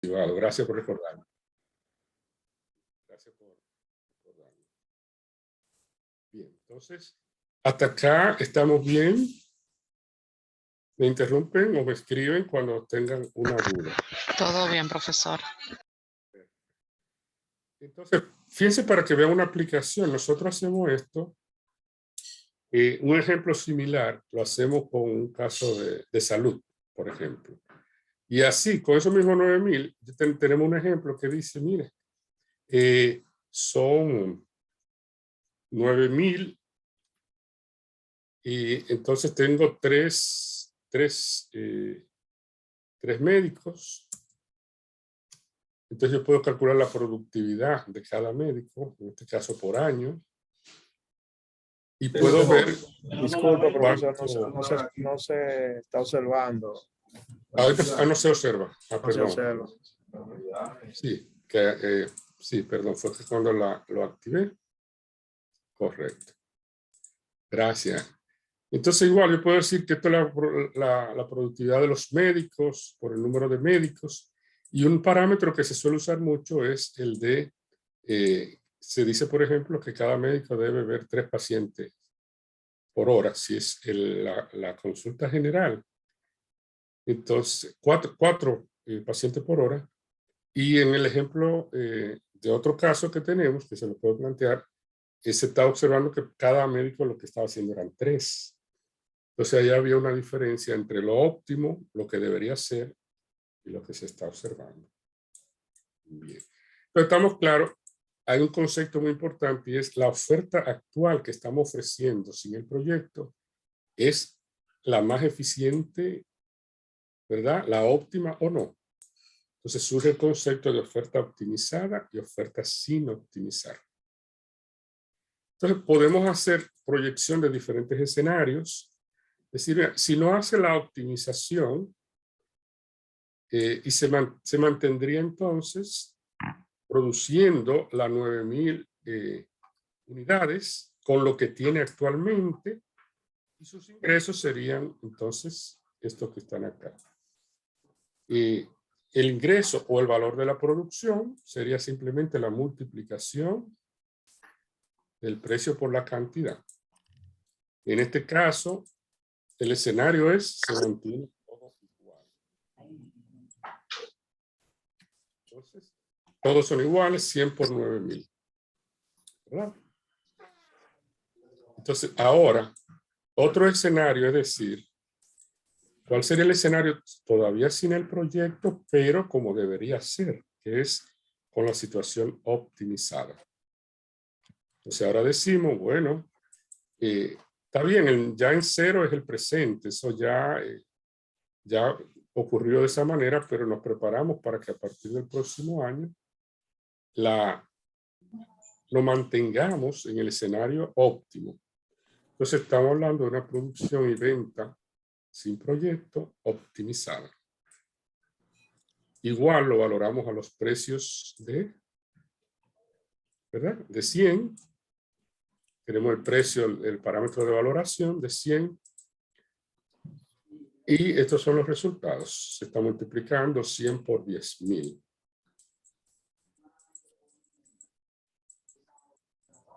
Gracias por recordarme. Gracias por recordarme. Bien, entonces, hasta acá estamos bien. Me interrumpen o me escriben cuando tengan una duda. Todo bien, profesor. Entonces, fíjense para que vean una aplicación. Nosotros hacemos esto. Un ejemplo similar lo hacemos con un caso de salud, por ejemplo. Y así, con esos mismos 9,000, tenemos un ejemplo que dice, mire, son 9,000 y entonces tengo tres médicos. Entonces yo puedo calcular la productividad de cada médico, en este caso por año. Y puedo ver... Disculpe, profesor, no se está observando. No se observa. No se observa. Sí, sí, perdón, fue que cuando lo activé. Correcto. Gracias. Entonces igual yo puedo decir que esto es la productividad de los médicos por el número de médicos. Y un parámetro que se suele usar mucho es el de, se dice por ejemplo que cada médico debe ver 3 pacientes por hora, si es la consulta general. Entonces, 4 pacientes por hora. Y en el ejemplo de otro caso que tenemos, que se lo puedo plantear, se está observando que cada médico lo que estaba haciendo eran 3. Entonces ahí había una diferencia entre lo óptimo, lo que debería ser, y lo que se está observando. Bien. Entonces estamos claros, hay un concepto muy importante y es la oferta actual que estamos ofreciendo sin el proyecto es la más eficiente, ¿verdad? La óptima o no. Entonces surge el concepto de oferta optimizada y oferta sin optimizar. Entonces podemos hacer proyección de diferentes escenarios. Es decir, si no hace la optimización y se mantendría entonces produciendo las 9,000 unidades con lo que tiene actualmente y sus ingresos serían entonces estos que están acá. El ingreso o el valor de la producción sería simplemente la multiplicación del precio por la cantidad. En este caso, el escenario es se mantiene todo igual. Entonces, todos son iguales, 100 por 9,000. ¿Verdad? Entonces, ahora, otro escenario, es decir, ¿cuál sería el escenario todavía sin el proyecto, pero como debería ser, que es con la situación optimizada? Entonces, ahora decimos, bueno, está bien, ya en 0 es el presente, eso ya ocurrió de esa manera, pero nos preparamos para que a partir del próximo año lo mantengamos en el escenario óptimo. Entonces estamos hablando de una producción y venta sin proyecto optimizada. Igual lo valoramos a los precios ¿verdad? De 100. Tenemos el precio, el parámetro de valoración de 100. Y estos son los resultados. Se está multiplicando 100 por 10,000.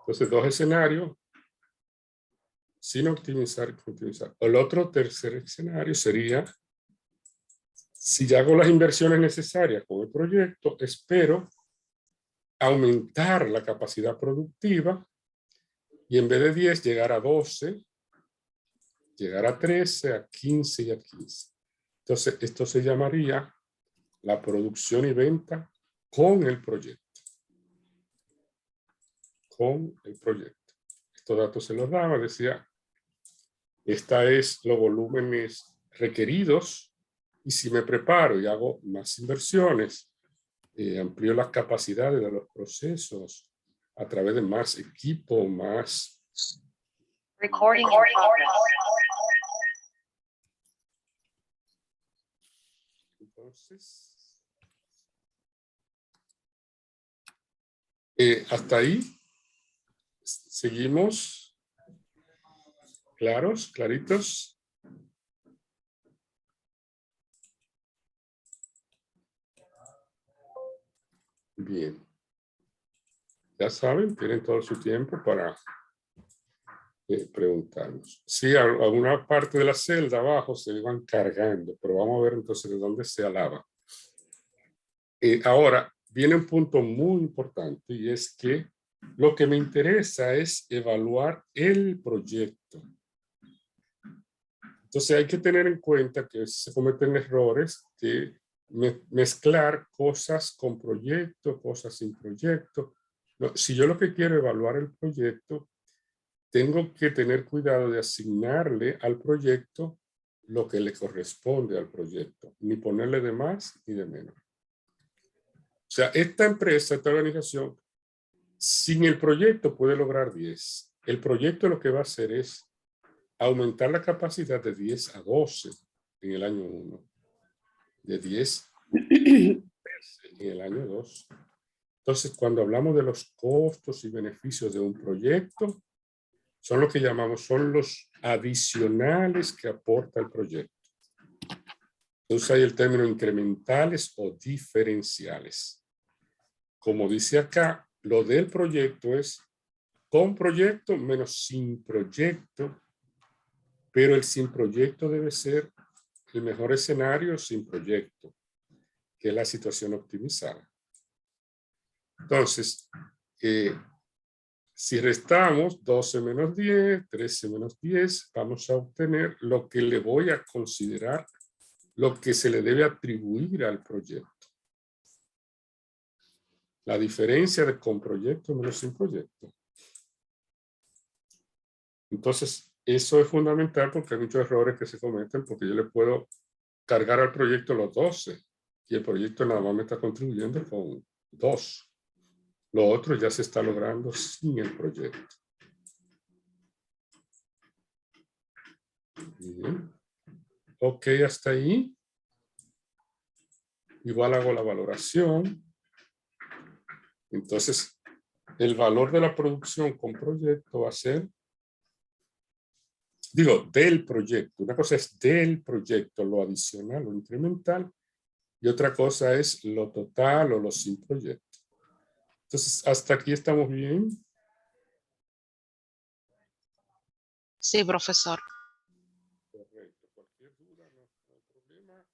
Entonces, 2 escenarios sin optimizar y optimizar. El otro tercer escenario sería, si ya hago las inversiones necesarias con el proyecto, espero aumentar la capacidad productiva y en vez de 10 llegar a 12, llegar a 13, a 15 y a 15. Entonces, esto se llamaría la producción y venta con el proyecto. Con el proyecto. Estos datos se los daba, decía, esta es los volúmenes requeridos y si me preparo y hago más inversiones, amplío las capacidades de los procesos a través de más equipo, más... Recording. Entonces, hasta ahí seguimos claros, claritos. Bien. Ya saben, tienen todo su tiempo para preguntarnos. Sí, alguna parte de la celda abajo se van cargando, pero vamos a ver entonces de dónde se alaba. Ahora, viene un punto muy importante y es que lo que me interesa es evaluar el proyecto. Entonces hay que tener en cuenta que se cometen errores de mezclar cosas con proyecto, cosas sin proyecto. No, si yo lo que quiero es evaluar el proyecto, tengo que tener cuidado de asignarle al proyecto lo que le corresponde al proyecto, ni ponerle de más ni de menos. O sea, esta empresa, esta organización, sin el proyecto puede lograr 10. El proyecto lo que va a hacer es aumentar la capacidad de 10 a 12 en el año 1, de 10 en el año 2. Entonces, cuando hablamos de los costos y beneficios de un proyecto, son lo que llamamos, son los adicionales que aporta el proyecto. Entonces hay el término incrementales o diferenciales. Como dice acá, lo del proyecto es con proyecto menos sin proyecto, pero el sin proyecto debe ser el mejor escenario sin proyecto, que es la situación optimizada. Entonces, si restamos 12 menos 10, 13 menos 10, vamos a obtener lo que le voy a considerar, lo que se le debe atribuir al proyecto. La diferencia de con proyecto menos sin proyecto. Entonces, eso es fundamental porque hay muchos errores que se cometen porque yo le puedo cargar al proyecto los 12 y el proyecto nada más me está contribuyendo con 2. Lo otro ya se está logrando sin el proyecto. Bien. Ok, hasta ahí. Igual hago la valoración. Entonces, el valor de la producción con proyecto va a ser, digo, del proyecto. Una cosa es del proyecto, lo adicional, lo incremental, y otra cosa es lo total o lo sin proyecto. Entonces, hasta aquí estamos bien. Sí, profesor. Correcto. Cualquier duda, no hay problema.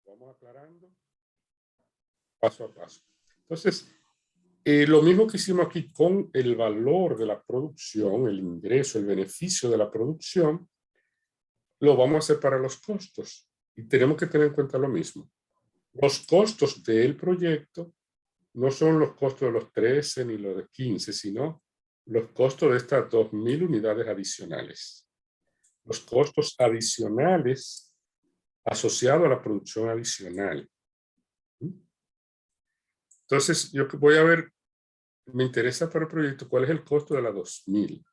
Vamos aclarando paso a paso. Entonces, lo mismo que hicimos aquí con el valor de la producción, el ingreso, el beneficio de la producción, lo vamos a hacer para los costos. Y tenemos que tener en cuenta lo mismo. Los costos del proyecto no son los costos de los 13 ni los de 15, sino los costos de estas 2.000 unidades adicionales. Los costos adicionales asociados a la producción adicional. Entonces, yo voy a ver, me interesa para el proyecto cuál es el costo de la 2.000.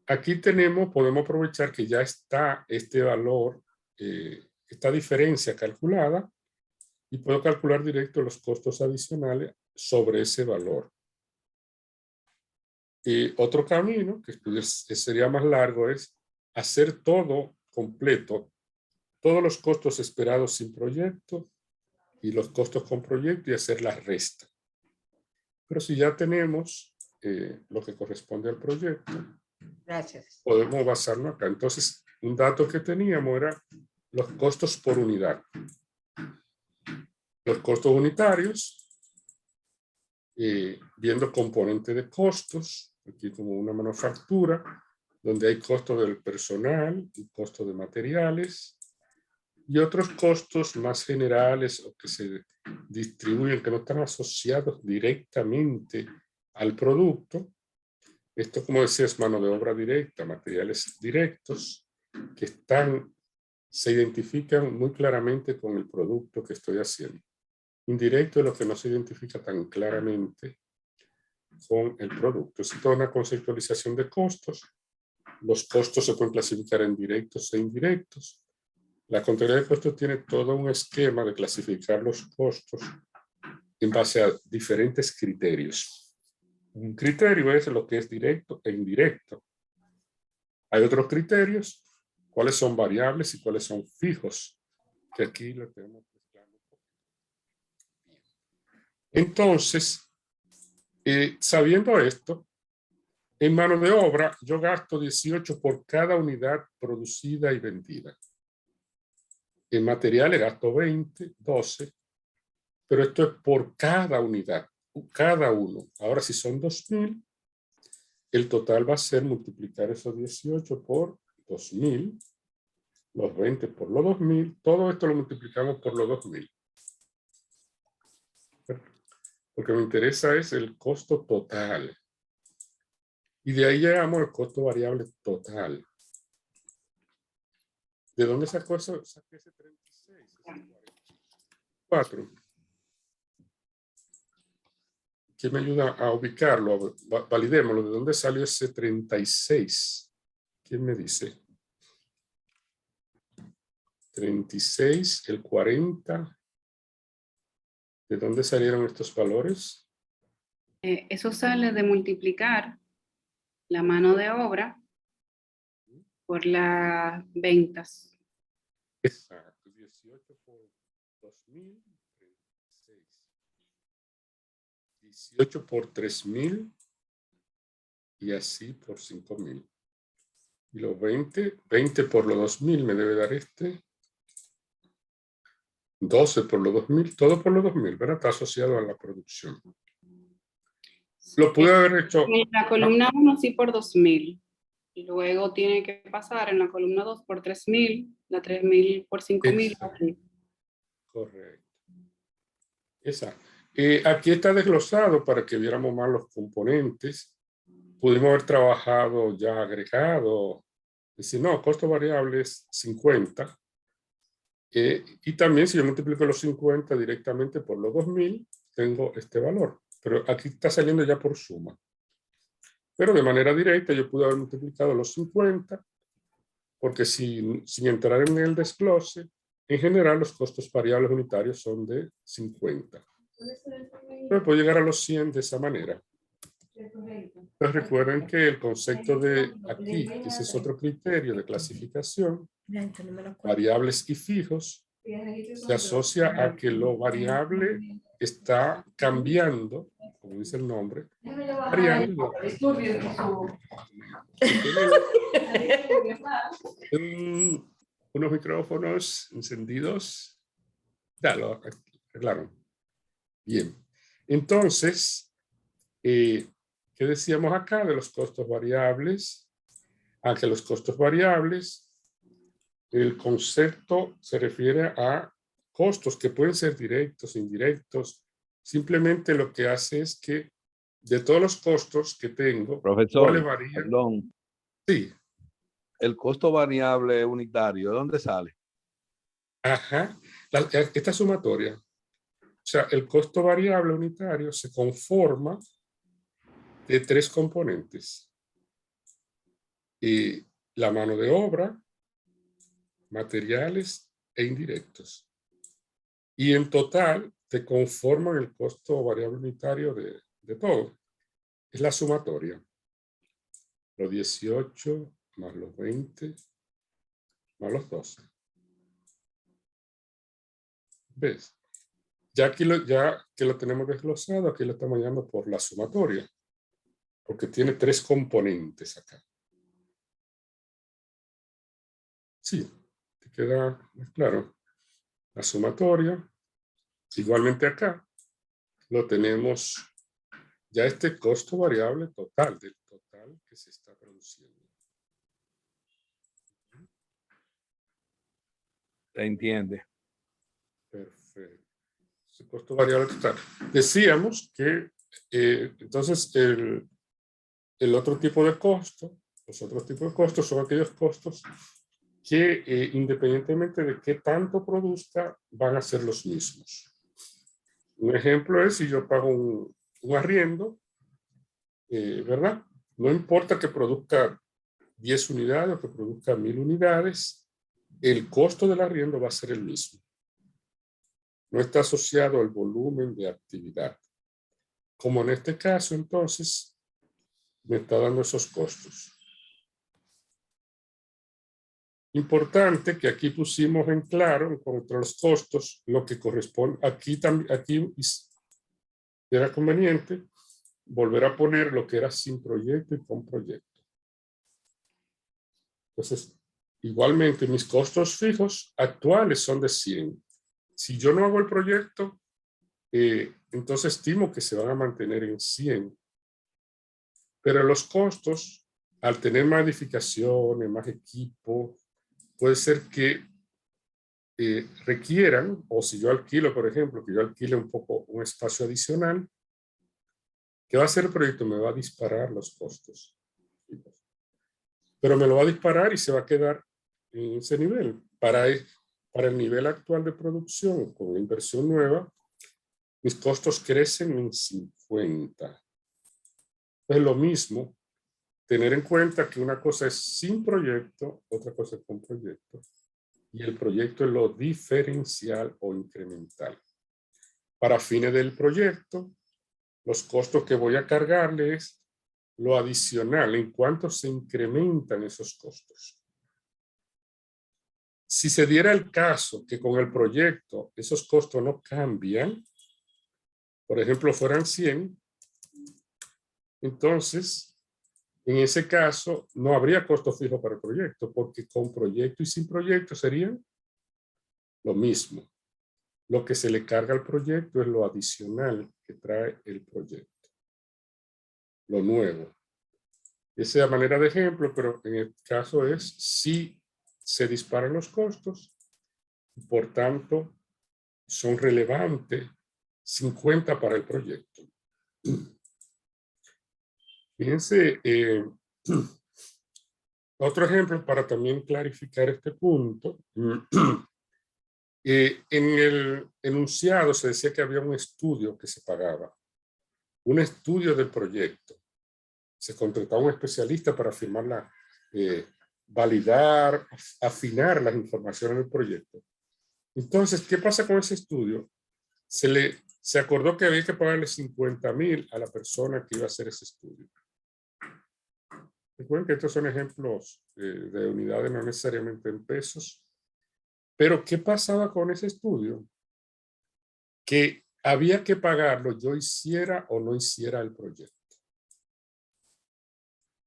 Aquí podemos aprovechar que ya está este valor, esta diferencia calculada, y puedo calcular directo los costos adicionales sobre ese valor. Y otro camino, que sería más largo, es hacer todo completo, todos los costos esperados sin proyecto y los costos con proyecto y hacer la resta. Pero si ya tenemos lo que corresponde al proyecto, Gracias. podemos basarnos acá. Entonces, un dato que teníamos era los costos por unidad. Los costos unitarios, viendo componente de costos, aquí como una manufactura, donde hay costo del personal y costo de materiales, y otros costos más generales o que se distribuyen, que no están asociados directamente al producto. Esto, como decía, es mano de obra directa, materiales directos, que se identifican muy claramente con el producto que estoy haciendo. Indirecto es lo que no se identifica tan claramente con el producto. Es toda una conceptualización de costos. Los costos se pueden clasificar en directos e indirectos. La contabilidad de costos tiene todo un esquema de clasificar los costos en base a diferentes criterios. Un criterio es lo que es directo e indirecto. Hay otros criterios, cuáles son variables y cuáles son fijos, que aquí lo tenemos claro. Entonces, sabiendo esto, en mano de obra yo gasto 18 por cada unidad producida y vendida. En materiales gasto 20, 12, pero esto es por cada unidad, cada uno. Ahora, si son 2000, el total va a ser multiplicar esos 18 por 2000, los 20 por los 2000, todo esto lo multiplicamos por los 2000. Lo que me interesa es el costo total. Y de ahí llegamos al costo variable total. ¿De dónde sacó eso? Saqué ese 36, ese 44. ¿Quién me ayuda a ubicarlo? Validémoslo. ¿De dónde salió ese 36? ¿Quién me dice? 36, el 40. ¿De dónde salieron estos valores? Eso sale de multiplicar la mano de obra por las ventas. Exacto. 18 por 2000, 36. 18 por 3000 y así por 5000. Y los 20 por los 2000 me debe dar este. 12 por los 2000, todo por los 2000, ¿verdad? Está asociado a la producción. Lo pude haber hecho. En la columna 1 sí por 2000. Y luego tiene que pasar en la columna 2 por 3000, la 3000 por 5000. Correcto. Exacto. Aquí está desglosado para que viéramos más los componentes. Pudimos haber trabajado ya agregado. Decir, no, costo variable es 50. Y también si yo multiplico los 50 directamente por los 2000, tengo este valor. Pero aquí está saliendo ya por suma. Pero de manera directa yo pude haber multiplicado los 50, porque sin entrar en el desglose, en general los costos variables unitarios son de 50. Pero puedo llegar a los 100 de esa manera. Pues recuerden que el concepto de aquí, ese es otro criterio de clasificación, variables y fijos, se asocia a que lo variable está cambiando, como dice el nombre, variando. Unos micrófonos encendidos. Ya lo arreglaron. Bien. Entonces, ¿qué decíamos acá de los costos variables? A que los costos variables, el concepto se refiere a costos que pueden ser directos, indirectos. Simplemente lo que hace es que de todos los costos que tengo, Profesor, ¿cuáles varían? perdón, Sí. el costo variable unitario, ¿de dónde sale? Ajá. Esta sumatoria. O sea, el costo variable unitario se conforma de tres componentes. Y la mano de obra, materiales e indirectos. Y en total te conforman el costo variable unitario de todo. Es la sumatoria. Los 18 más los 20 más los 12. ¿Ves? Ya que lo tenemos desglosado, aquí lo estamos llamando por la sumatoria. Porque tiene tres componentes acá. Sí, te queda más claro. La sumatoria, igualmente acá, lo tenemos ya este costo variable total, del total que se está produciendo. ¿Se entiende? Perfecto. Ese costo variable total. Decíamos que entonces el otro tipo de costo, los otros tipos de costos son aquellos costos que independientemente de qué tanto produzca, van a ser los mismos. Un ejemplo es si yo pago un arriendo, ¿verdad? No importa que produzca 10 unidades o que produzca 1000 unidades, el costo del arriendo va a ser el mismo. No está asociado al volumen de actividad. Como en este caso, entonces, me está dando esos costos. Importante que aquí pusimos en claro, entre los costos, lo que corresponde. Aquí y era conveniente volver a poner lo que era sin proyecto y con proyecto. Entonces, igualmente mis costos fijos actuales son de 100. Si yo no hago el proyecto, entonces estimo que se van a mantener en 100. Pero los costos, al tener más edificaciones, más equipo, puede ser que requieran, o si yo alquilo, por ejemplo, que yo alquile un espacio adicional, ¿qué va a hacer el proyecto? Me va a disparar los costos. Pero me lo va a disparar y se va a quedar en ese nivel. Para el nivel actual de producción, con la inversión nueva, mis costos crecen en 50. Es lo mismo tener en cuenta que una cosa es sin proyecto, otra cosa es con proyecto. Y el proyecto es lo diferencial o incremental. Para fines del proyecto, los costos que voy a cargarle es lo adicional, en cuánto se incrementan esos costos. Si se diera el caso que con el proyecto esos costos no cambian, por ejemplo, fueran 100, entonces, en ese caso, no habría costo fijo para el proyecto, porque con proyecto y sin proyecto serían lo mismo. Lo que se le carga al proyecto es lo adicional que trae el proyecto, lo nuevo. Esa es la manera de ejemplo, pero en el caso es si se disparan los costos, por tanto, son relevantes 50 para el proyecto. Fíjense, otro ejemplo para también clarificar este punto. En el enunciado se decía que había un estudio que se pagaba, un estudio del proyecto. Se contrataba un especialista para firmarla, validar, afinar las informaciones del proyecto. Entonces, ¿qué pasa con ese estudio? Se acordó que había que pagarle 50,000 a la persona que iba a hacer ese estudio. Recuerden que estos son ejemplos de unidades, no necesariamente en pesos. Pero ¿qué pasaba con ese estudio? Que había que pagarlo, yo hiciera o no hiciera el proyecto.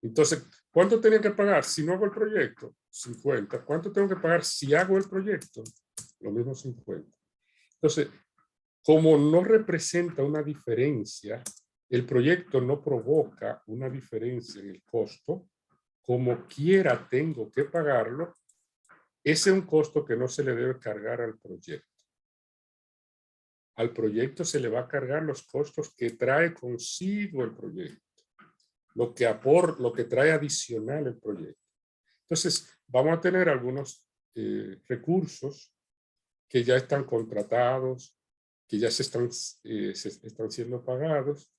Entonces, ¿cuánto tenía que pagar si no hago el proyecto? 50. ¿Cuánto tengo que pagar si hago el proyecto? Lo mismo 50. Entonces, como no representa una diferencia, el proyecto no provoca una diferencia en el costo, como quiera tengo que pagarlo, ese es un costo que no se le debe cargar al proyecto. Al proyecto se le va a cargar los costos que trae consigo el proyecto, lo que trae adicional el proyecto. Entonces, vamos a tener algunos recursos que ya están contratados, que ya se están siendo pagados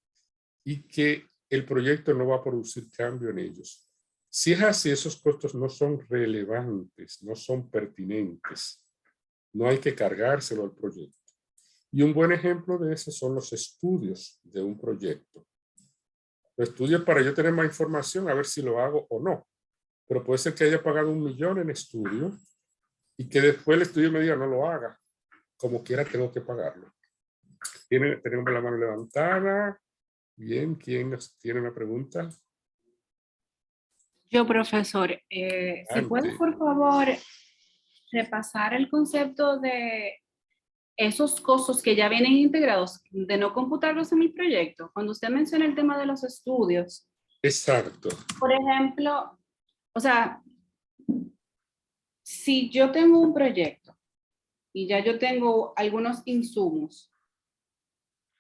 y que el proyecto no va a producir cambio en ellos. Si es así, esos costos no son relevantes, no son pertinentes. No hay que cargárselo al proyecto. Y un buen ejemplo de eso son los estudios de un proyecto. Los estudios para yo tener más información, a ver si lo hago o no. Pero puede ser que haya pagado 1 millón en estudio y que después el estudio me diga no lo haga. Como quiera tengo que pagarlo. Tenemos la mano levantada. Bien, ¿quién nos tiene una pregunta? Yo, profesor, si puede, por favor, repasar el concepto de esos costos que ya vienen integrados, de no computarlos en el proyecto. Cuando usted menciona el tema de los estudios. Exacto. Por ejemplo, o sea, si yo tengo un proyecto y ya yo tengo algunos insumos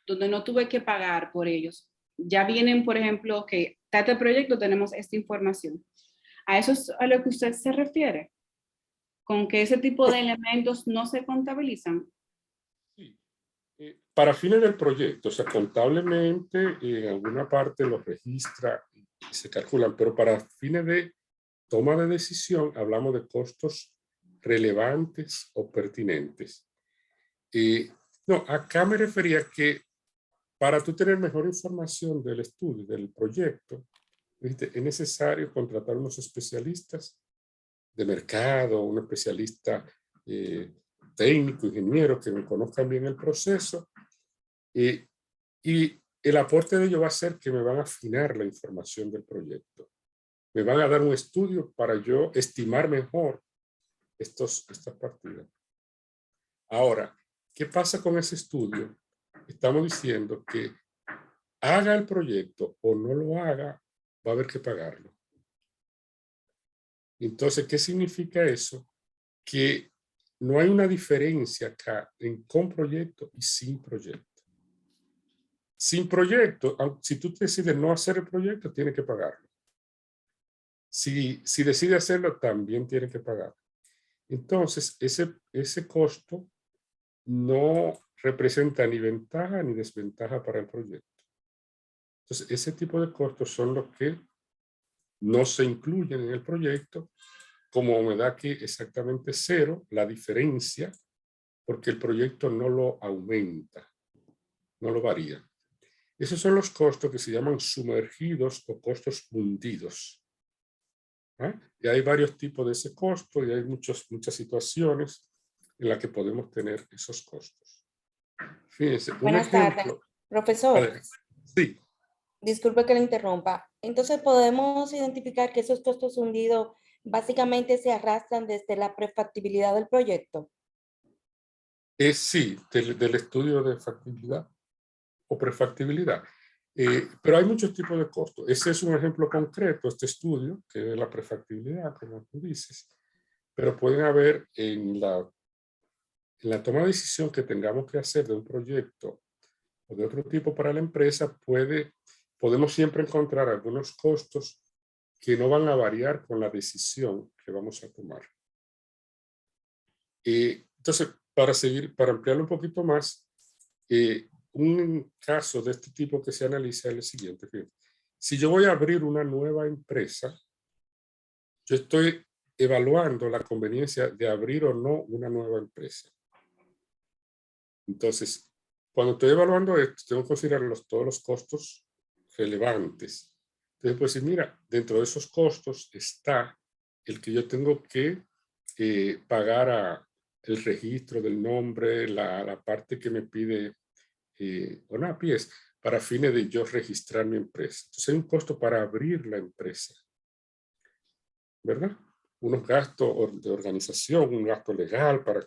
donde no tuve que pagar por ellos, ya vienen, por ejemplo, que este proyecto tenemos esta información. ¿A eso es a lo que usted se refiere? ¿Con que ese tipo de elementos no se contabilizan? Sí. Para fines del proyecto, o sea, contablemente en alguna parte los registra y se calculan, pero para fines de toma de decisión hablamos de costos relevantes o pertinentes. No, acá me refería que para tú tener mejor información del estudio, del proyecto, es necesario contratar unos especialistas de mercado, un especialista técnico, ingeniero, que conozcan bien el proceso. Y el aporte de ello va a ser que me van a afinar la información del proyecto. Me van a dar un estudio para yo estimar mejor estas partidas. Ahora, ¿qué pasa con ese estudio? Estamos diciendo que haga el proyecto o no lo haga, va a haber que pagarlo. Entonces, ¿qué significa eso? Que no hay una diferencia acá en con proyecto y sin proyecto. Sin proyecto, si tú decides no hacer el proyecto, tienes que pagarlo. Si decide hacerlo, también tiene que pagarlo. Entonces, ese costo no representa ni ventaja ni desventaja para el proyecto. Entonces, ese tipo de costos son los que no se incluyen en el proyecto, como me da aquí exactamente 0, la diferencia, porque el proyecto no lo aumenta, no lo varía. Esos son los costos que se llaman sumergidos o costos hundidos. ¿Ah? Y hay varios tipos de ese costo y hay muchas situaciones en las que podemos tener esos costos. Fíjense, Buenas tardes, profesor. Sí. Disculpe que le interrumpa. Entonces, ¿podemos identificar que esos costos hundidos básicamente se arrastran desde la prefactibilidad del proyecto? Sí, del estudio de factibilidad o prefactibilidad. Pero hay muchos tipos de costos. Ese es un ejemplo concreto, este estudio, que es la prefactibilidad, como tú dices. Pero pueden haber en la toma de decisión que tengamos que hacer de un proyecto o de otro tipo para la empresa, podemos siempre encontrar algunos costos que no van a variar con la decisión que vamos a tomar. Entonces, para ampliarlo un poquito más, un caso de este tipo que se analiza es el siguiente. Fíjate. Si yo voy a abrir una nueva empresa, yo estoy evaluando la conveniencia de abrir o no una nueva empresa. Entonces, cuando estoy evaluando esto, tengo que considerar todos los costos relevantes. Entonces, pues, mira, dentro de esos costos está el que yo tengo que pagar el registro del nombre, la parte que me pide ONAPI para fines de yo registrar mi empresa. Entonces, hay un costo para abrir la empresa, ¿verdad? Unos gastos de organización, un gasto legal para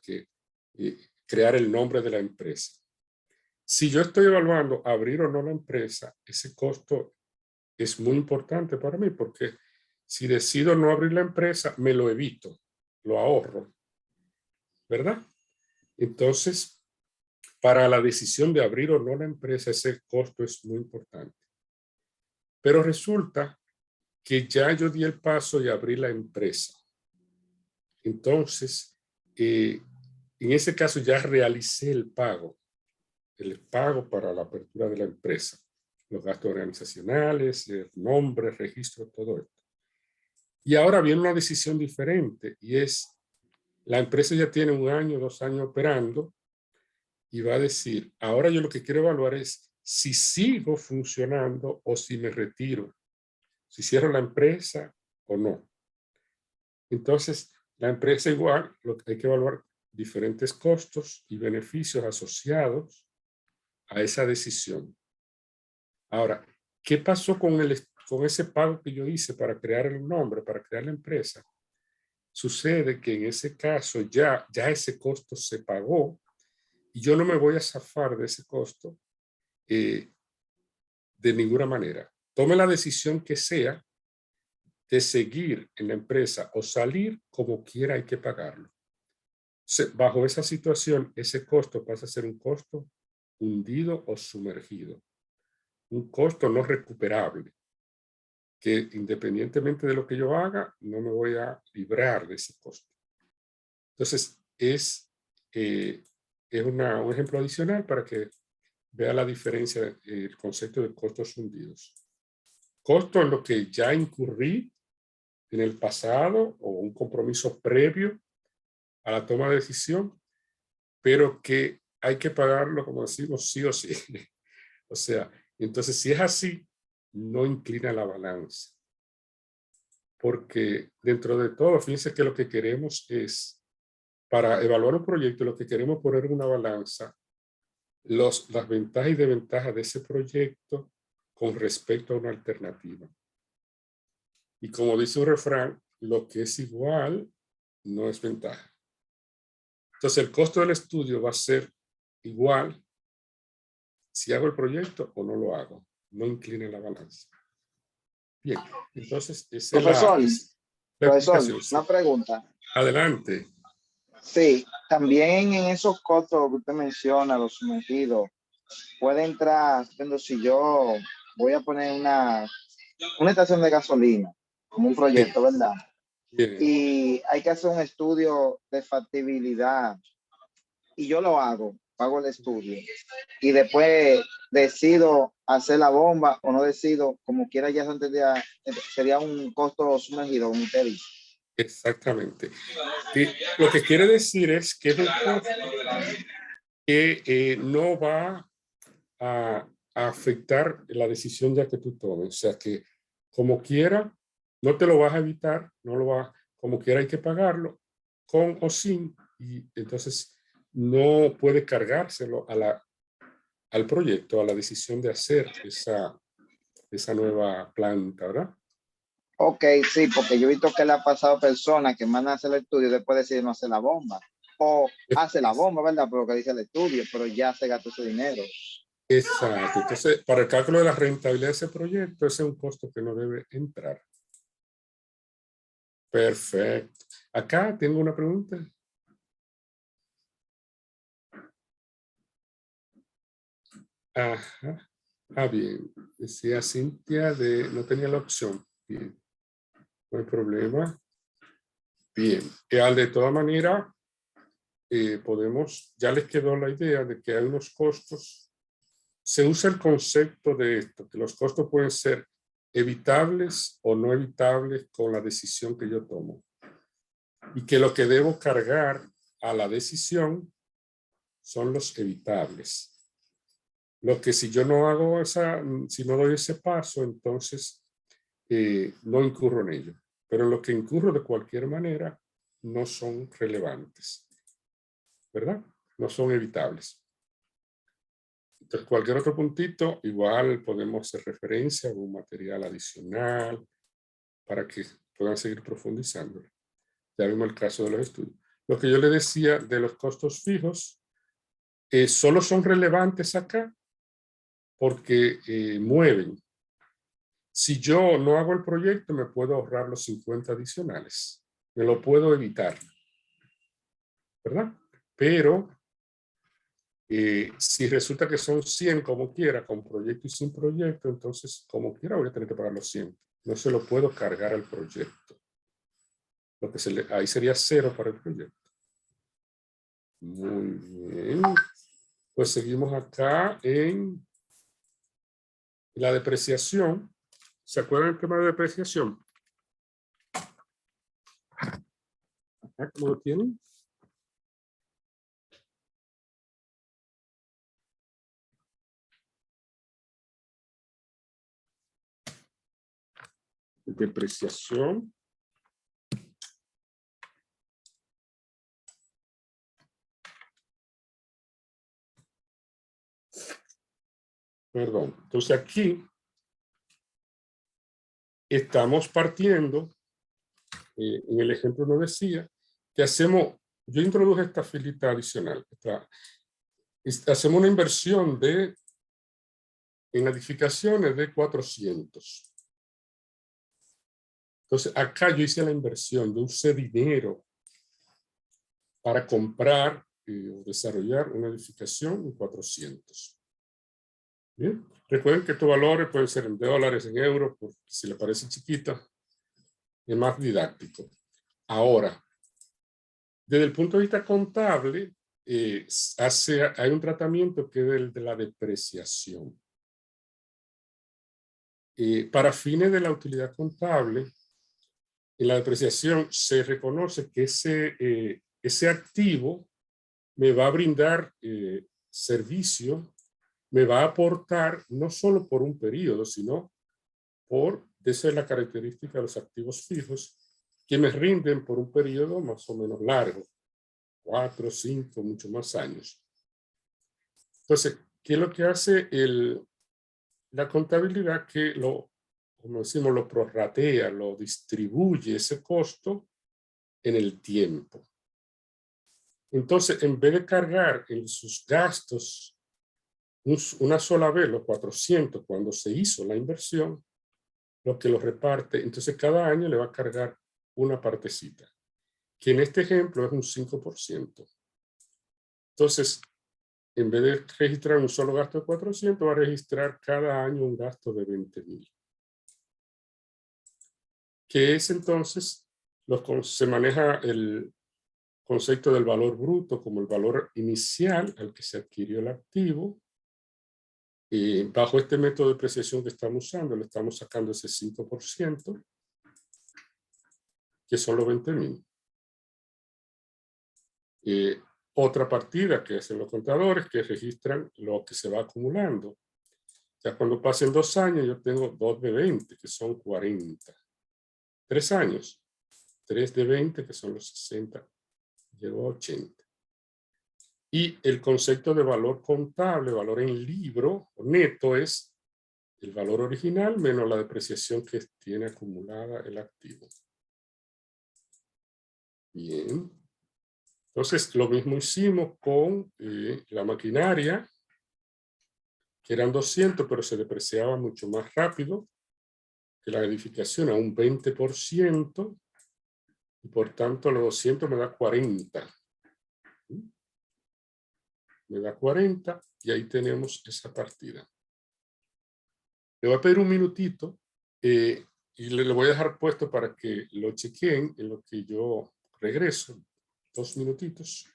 crear el nombre de la empresa. Si yo estoy evaluando abrir o no la empresa, ese costo es muy importante para mí porque si decido no abrir la empresa, me lo evito, lo ahorro, ¿verdad? Entonces, para la decisión de abrir o no la empresa, ese costo es muy importante. Pero resulta que ya yo di el paso y abrí la empresa. Entonces, en ese caso ya realicé el pago para la apertura de la empresa, los gastos organizacionales, el nombre, el registro, todo esto. Y ahora viene una decisión diferente y es, la empresa ya tiene 1 año, 2 años operando y va a decir, ahora yo lo que quiero evaluar es si sigo funcionando o si me retiro, si cierro la empresa o no. Entonces, la empresa igual, hay que evaluar diferentes costos y beneficios asociados a esa decisión. Ahora, ¿qué pasó con ese pago que yo hice para crear el nombre, para crear la empresa? Sucede que en ese caso ya ese costo se pagó y yo no me voy a zafar de ese costo de ninguna manera. Tome la decisión que sea de seguir en la empresa o salir, como quiera hay que pagarlo. Bajo esa situación, ese costo pasa a ser un costo hundido o sumergido. Un costo no recuperable, que independientemente de lo que yo haga, no me voy a librar de ese costo. Entonces, es un ejemplo adicional para que vea la diferencia, el concepto de costos hundidos. Costo en lo que ya incurrí en el pasado o un compromiso previo a la toma de decisión, pero que hay que pagarlo, como decimos, sí o sí. O sea, entonces si es así, no inclina la balanza. Porque dentro de todo, fíjense que lo que queremos es, para evaluar un proyecto, lo que queremos poner en una balanza las ventajas y desventajas de ese proyecto con respecto a una alternativa. Y como dice un refrán, lo que es igual no es ventaja. Entonces el costo del estudio va a ser igual si hago el proyecto o no lo hago. No incline la balanza. Bien, entonces esa Profesor, es la profesor, explicación. Sí. una pregunta. Adelante. Sí, también en esos costos que usted menciona, los sumergidos, puede entrar, viendo si yo voy a poner una estación de gasolina, como un proyecto, ¿verdad? Bien. Y hay que hacer un estudio de factibilidad. Y yo lo hago, pago el estudio. Y después decido hacer la bomba o no decido, como quiera ya sería un costo sumergido, como usted dice. Exactamente. Y lo que quiere decir es que es un costo que no va a afectar la decisión ya que tú tomes. O sea que como quiera, no te lo vas a evitar, no lo va, como quiera hay que pagarlo, con o sin, y entonces no puede cargárselo al proyecto, a la decisión de hacer esa nueva planta, ¿verdad? Ok, sí, porque yo he visto que le ha pasado a personas que mandan a hacer el estudio y después deciden no hacer la bomba. O hace la bomba, ¿verdad? Por lo que dice el estudio, pero ya se gastó ese dinero. Exacto. Entonces, para el cálculo de la rentabilidad de ese proyecto, ese es un costo que no debe entrar. Perfecto. Acá tengo una pregunta. Ajá. Ah, bien. Decía Cintia no tenía la opción. Bien. No hay problema. Bien. De toda manera, ya les quedó la idea de que hay unos costos. Se usa el concepto de esto, que los costos pueden ser evitables o no evitables con la decisión que yo tomo. Y que lo que debo cargar a la decisión son los evitables. Lo que si yo no hago si no doy ese paso, entonces no incurro en ello. Pero lo que incurro de cualquier manera no son relevantes, ¿verdad? No son evitables. Entonces, cualquier otro puntito, igual podemos hacer referencia a un material adicional para que puedan seguir profundizando. Ya vimos el caso de los estudios. Lo que yo le decía de los costos fijos, solo son relevantes acá porque mueven. Si yo no hago el proyecto, me puedo ahorrar los 50 adicionales. Me lo puedo evitar, ¿verdad? Pero si resulta que son 100 como quiera, con proyecto y sin proyecto, entonces como quiera voy a tener que pagar los 100. No se lo puedo cargar al proyecto. Lo que ahí sería 0 para el proyecto. Muy bien. Pues seguimos acá en la depreciación. ¿Se acuerdan del tema de depreciación? Acá, ¿cómo lo tienen? Depreciación. Perdón. Entonces aquí estamos partiendo, en el ejemplo nos decía, que yo introduje esta filita adicional. Hacemos una inversión en edificaciones de 400. Entonces acá yo hice la inversión, yo usé dinero para comprar o desarrollar una edificación en 400. Bien. Recuerden que estos valores pueden ser en dólares, en euros, porque si le parece chiquita, es más didáctico. Ahora, desde el punto de vista contable, hay un tratamiento que es el de la depreciación. Para fines de la utilidad contable, en la depreciación se reconoce que ese activo me va a brindar servicio, me va a aportar no solo por un periodo, sino esa es la característica de los activos fijos, que me rinden por un periodo más o menos largo, 4, 5, mucho más años. Entonces, ¿qué es lo que hace la contabilidad? Que como decimos, lo prorratea, lo distribuye ese costo en el tiempo. Entonces, en vez de cargar en sus gastos una sola vez los 400 cuando se hizo la inversión, lo que lo reparte, entonces cada año le va a cargar una partecita, que en este ejemplo es un 5%. Entonces, en vez de registrar un solo gasto de 400, va a registrar cada año un gasto de 20,000. Que es entonces, se maneja el concepto del valor bruto como el valor inicial al que se adquirió el activo. Y bajo este método de depreciación que estamos usando, le estamos sacando ese 5%, que son los 20,000. Otra partida que hacen los contadores, que registran lo que se va acumulando. Ya cuando pasen 2 años, yo tengo 2 de 20, que son 40. 3 años, 3 de 20, que son los 60, llegó a 80. Y el concepto de valor contable, valor en libro neto, es el valor original menos la depreciación que tiene acumulada el activo. Bien. Entonces, lo mismo hicimos con la maquinaria, que eran 200, pero se depreciaba mucho más rápido que la edificación, a un 20%, y por tanto los 200 me da 40. Me da 40, y ahí tenemos esa partida. Le voy a pedir un minutito, y le voy a dejar puesto para que lo chequen en lo que yo regreso. 2 minutitos.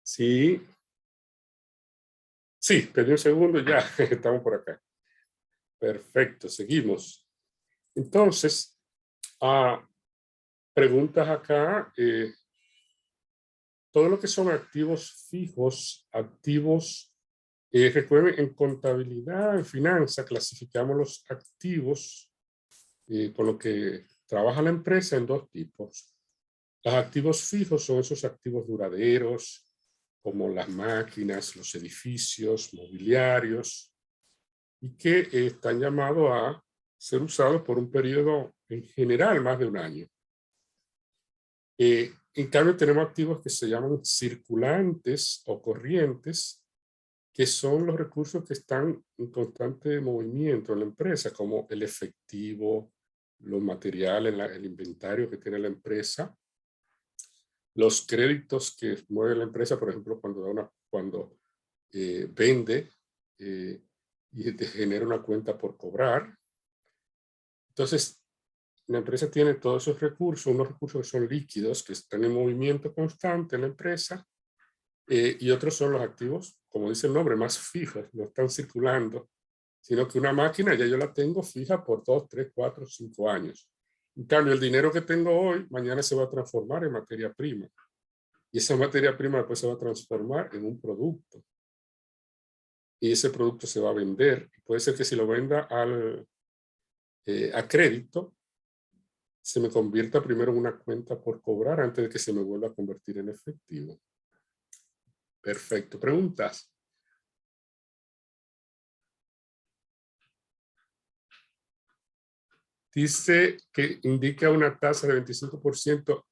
Sí. Sí, pedí un segundo, ya estamos por acá. Perfecto, seguimos. Entonces, preguntas acá. Todo lo que son activos fijos, activos Recuerden, en contabilidad, en finanzas, clasificamos los activos con lo que trabaja la empresa en dos tipos. Los activos fijos son esos activos duraderos, como las máquinas, los edificios, mobiliarios, y que están llamados a ser usados por un periodo en general más de un año. En cambio, tenemos activos que se llaman circulantes o corrientes, que son los recursos que están en constante movimiento en la empresa, como el efectivo, los materiales, el inventario que tiene la empresa, los créditos que mueve la empresa, por ejemplo, cuando vende y te genera una cuenta por cobrar. Entonces, la empresa tiene todos esos recursos, unos recursos que son líquidos, que están en movimiento constante en la empresa, y otros son los activos, como dice el nombre, más fijos, no están circulando, sino que una máquina ya yo la tengo fija por 2, 3, 4, 5 años. En cambio, el dinero que tengo hoy, mañana se va a transformar en materia prima. Y esa materia prima después se va a transformar en un producto. Y ese producto se va a vender. Puede ser que si lo venda a crédito, se me convierta primero en una cuenta por cobrar antes de que se me vuelva a convertir en efectivo. Perfecto. ¿Preguntas? Dice que indica una tasa de 25%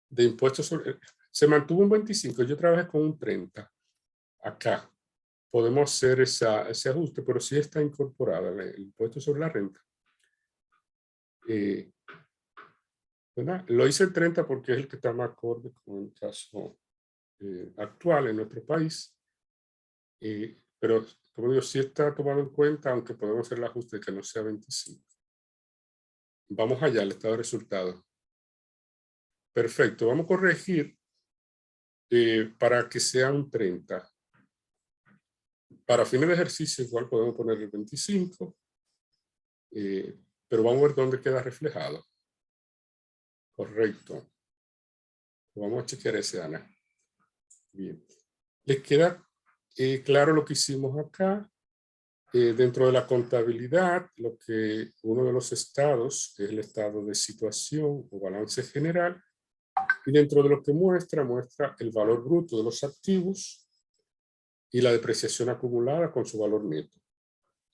de impuestos sobre... Se mantuvo un 25%, yo trabajé con un 30%. Acá podemos hacer ese ajuste, pero sí está incorporada el impuesto sobre la renta. ¿Verdad? Lo hice el 30% porque es el que está más acorde con el caso actual en nuestro país. Pero, como digo, sí está tomado en cuenta, aunque podemos hacer el ajuste de que no sea 25%. Vamos allá, el estado de resultados. Perfecto, vamos a corregir para que sea un 30%. Para fines de ejercicio igual podemos poner el 25%, pero vamos a ver dónde queda reflejado. Correcto. Vamos a chequear ese, Ana. Bien. ¿Les queda claro lo que hicimos acá? Dentro de la contabilidad, uno de los estados es el estado de situación o balance general, y dentro de lo que muestra el valor bruto de los activos y la depreciación acumulada con su valor neto.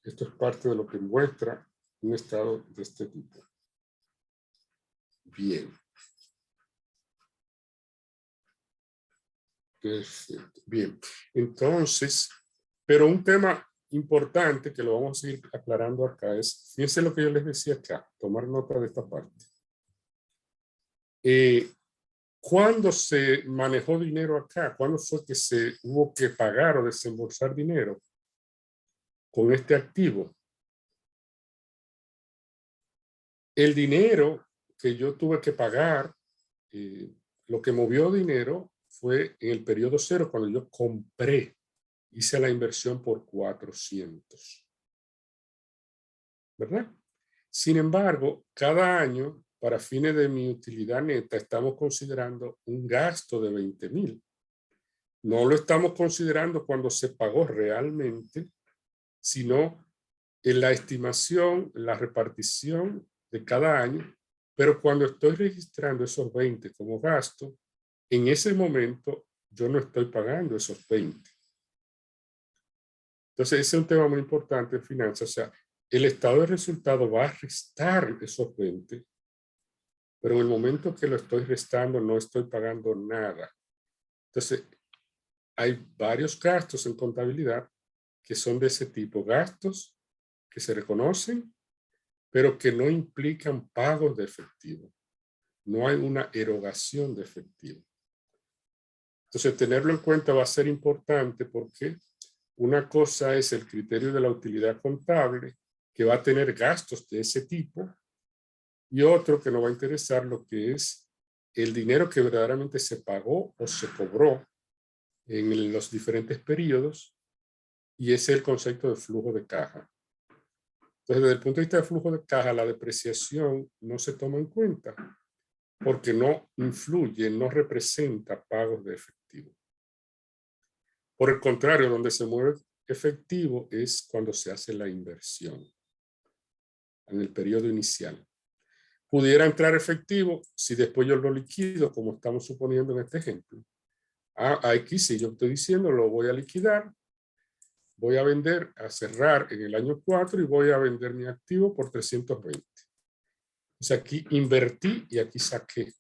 Esto es parte de lo que muestra un estado de este tipo. Bien. Perfecto. Bien. Entonces, pero un tema importante que lo vamos a seguir aclarando acá es, fíjense lo que yo les decía acá, tomar nota de esta parte. ¿Cuándo se manejó dinero acá? ¿Cuándo fue que se hubo que pagar o desembolsar dinero con este activo? El dinero que yo tuve que pagar, lo que movió dinero fue en el periodo cero, cuando yo compré, hice la inversión por 400. ¿Verdad? Sin embargo, cada año, para fines de mi utilidad neta, estamos considerando un gasto de 20,000. No lo estamos considerando cuando se pagó realmente, sino en la estimación, la repartición de cada año, pero cuando estoy registrando esos 20 como gasto, en ese momento yo no estoy pagando esos 20. Entonces, ese es un tema muy importante en finanzas. O sea, el estado de resultado va a restar esos 20, pero en el momento que lo estoy restando no estoy pagando nada. Entonces, hay varios gastos en contabilidad que son de ese tipo, gastos que se reconocen, pero que no implican pagos de efectivo. No hay una erogación de efectivo. Entonces, tenerlo en cuenta va a ser importante porque una cosa es el criterio de la utilidad contable, que va a tener gastos de ese tipo, y otro que nos va a interesar lo que es el dinero que verdaderamente se pagó o se cobró en los diferentes periodos, y ese es el concepto de flujo de caja. Entonces, desde el punto de vista de flujo de caja, la depreciación no se toma en cuenta porque no influye, no representa pagos de efectivo. Por el contrario, donde se mueve efectivo es cuando se hace la inversión en el periodo inicial. Pudiera entrar efectivo si después yo lo liquido, como estamos suponiendo en este ejemplo. Aquí sí, yo estoy diciendo, lo voy a liquidar, voy a vender, a cerrar en el año 4 y voy a vender mi activo por 320. Entonces aquí invertí y aquí saqué.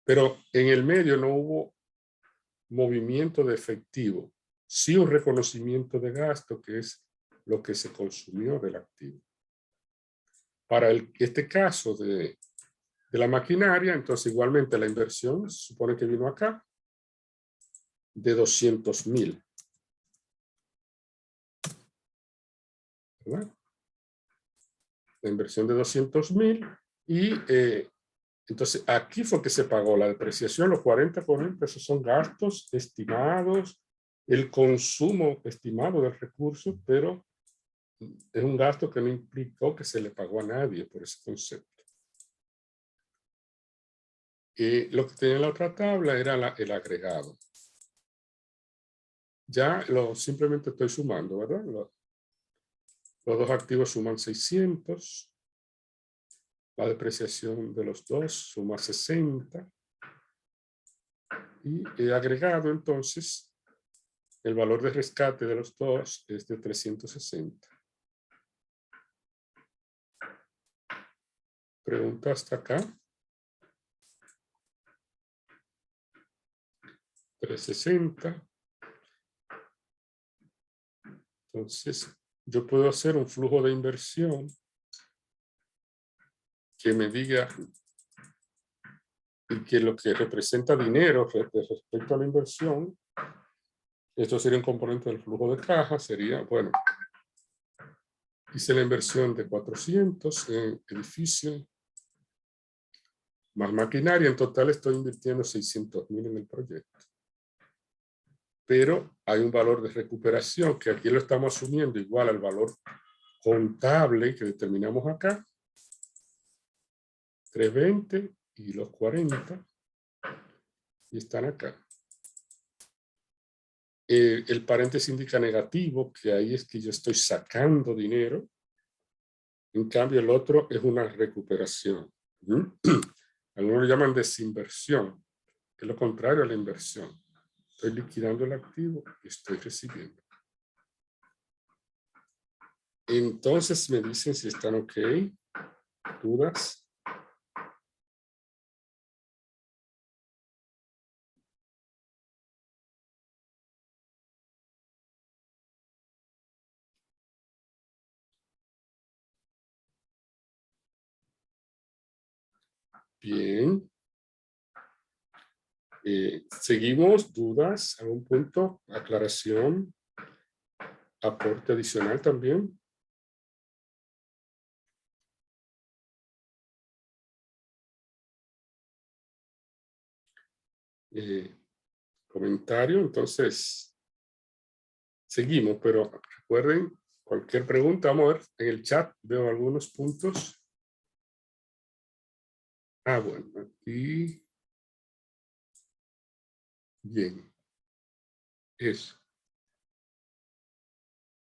Pero en el medio no hubo movimiento de efectivo, sí un reconocimiento de gasto, que es lo que se consumió del activo. Para este caso de la maquinaria, entonces igualmente la inversión se supone que vino acá de 200,000. ¿Verdad? La inversión de 200,000 y entonces aquí fue que se pagó la depreciación, los 40, esos son gastos estimados, el consumo estimado del recurso, pero es un gasto que no implicó que se le pagó a nadie por ese concepto. Lo que tenía en la otra tabla era el agregado. Ya simplemente estoy sumando, ¿verdad? Los dos activos suman 600. La depreciación de los dos suma 60. Y he agregado entonces el valor de rescate de los dos es de 360. Pregunta hasta acá. 360. Entonces, yo puedo hacer un flujo de inversión que me diga y que lo que representa dinero respecto a la inversión, esto sería un componente del flujo de caja, sería, bueno, hice la inversión de 400 en edificio, más maquinaria, en total estoy invirtiendo 600,000 en el proyecto. Pero hay un valor de recuperación que aquí lo estamos asumiendo igual al valor contable que determinamos acá, 320 y los 40, y están acá. El paréntesis indica negativo, que ahí es que yo estoy sacando dinero. En cambio, el otro es una recuperación. Algunos lo llaman desinversión, que es lo contrario a la inversión. Estoy liquidando el activo y estoy recibiendo. Entonces me dicen si están ok. ¿Dudas? Bien. Seguimos. ¿Dudas? ¿Algún punto? ¿Aclaración? ¿Aporte adicional también? Comentario. Entonces, seguimos, pero recuerden, cualquier pregunta, vamos a ver en el chat, veo algunos puntos. Bueno, aquí. Bien. Eso.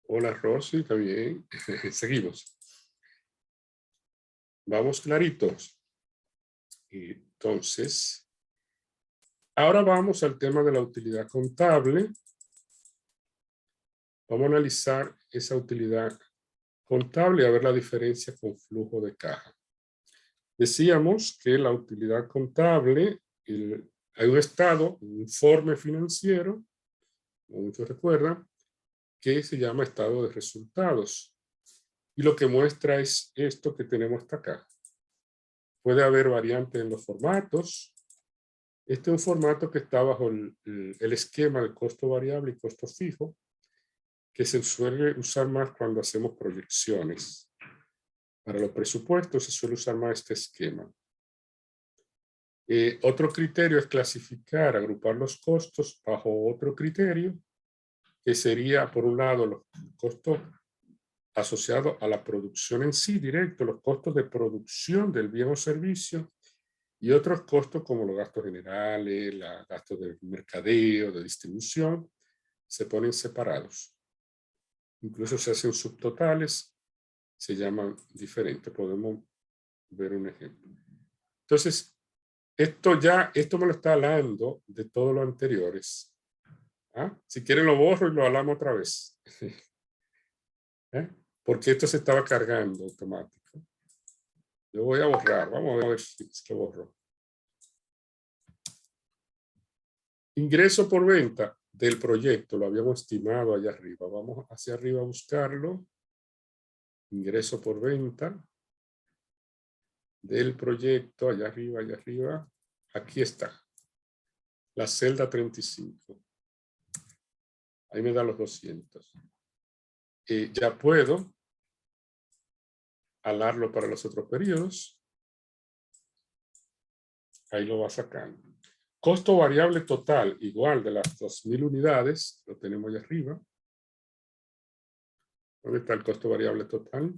Hola, Rosy, está bien. Seguimos. Vamos claritos. Entonces, ahora vamos al tema de la utilidad contable. Vamos a analizar esa utilidad contable y a ver la diferencia con flujo de caja. Decíamos que la utilidad contable, hay un estado, un informe financiero, como muchos recuerdan, que se llama estado de resultados. Y lo que muestra es esto que tenemos hasta acá. Puede haber variantes en los formatos. Este es un formato que está bajo el esquema de costo variable y costo fijo, que se suele usar más cuando hacemos proyecciones. Para los presupuestos se suele usar más este esquema. Otro criterio es clasificar, agrupar los costos bajo otro criterio, que sería, por un lado, los costos asociados a la producción en sí, directo, los costos de producción del bien o servicio, y otros costos como los gastos generales, los gastos de mercadeo, de distribución, se ponen separados. Incluso se hacen subtotales, se llaman diferentes. Podemos ver un ejemplo. Entonces, esto me lo está hablando de todos los anteriores. ¿Ah? Si quieren lo borro y lo hablamos otra vez. Porque esto se estaba cargando automático. Yo voy a borrar. Vamos a ver si lo borro. Ingreso por venta del proyecto. Lo habíamos estimado allá arriba. Vamos hacia arriba a buscarlo. Ingreso por venta del proyecto. Allá arriba, allá arriba. Aquí está. La celda 35. Ahí me da los 200. Ya puedo alarlo para los otros periodos. Ahí lo va sacando. Costo variable total igual de las 2.000 unidades. Lo tenemos ahí arriba. ¿Dónde está el costo variable total?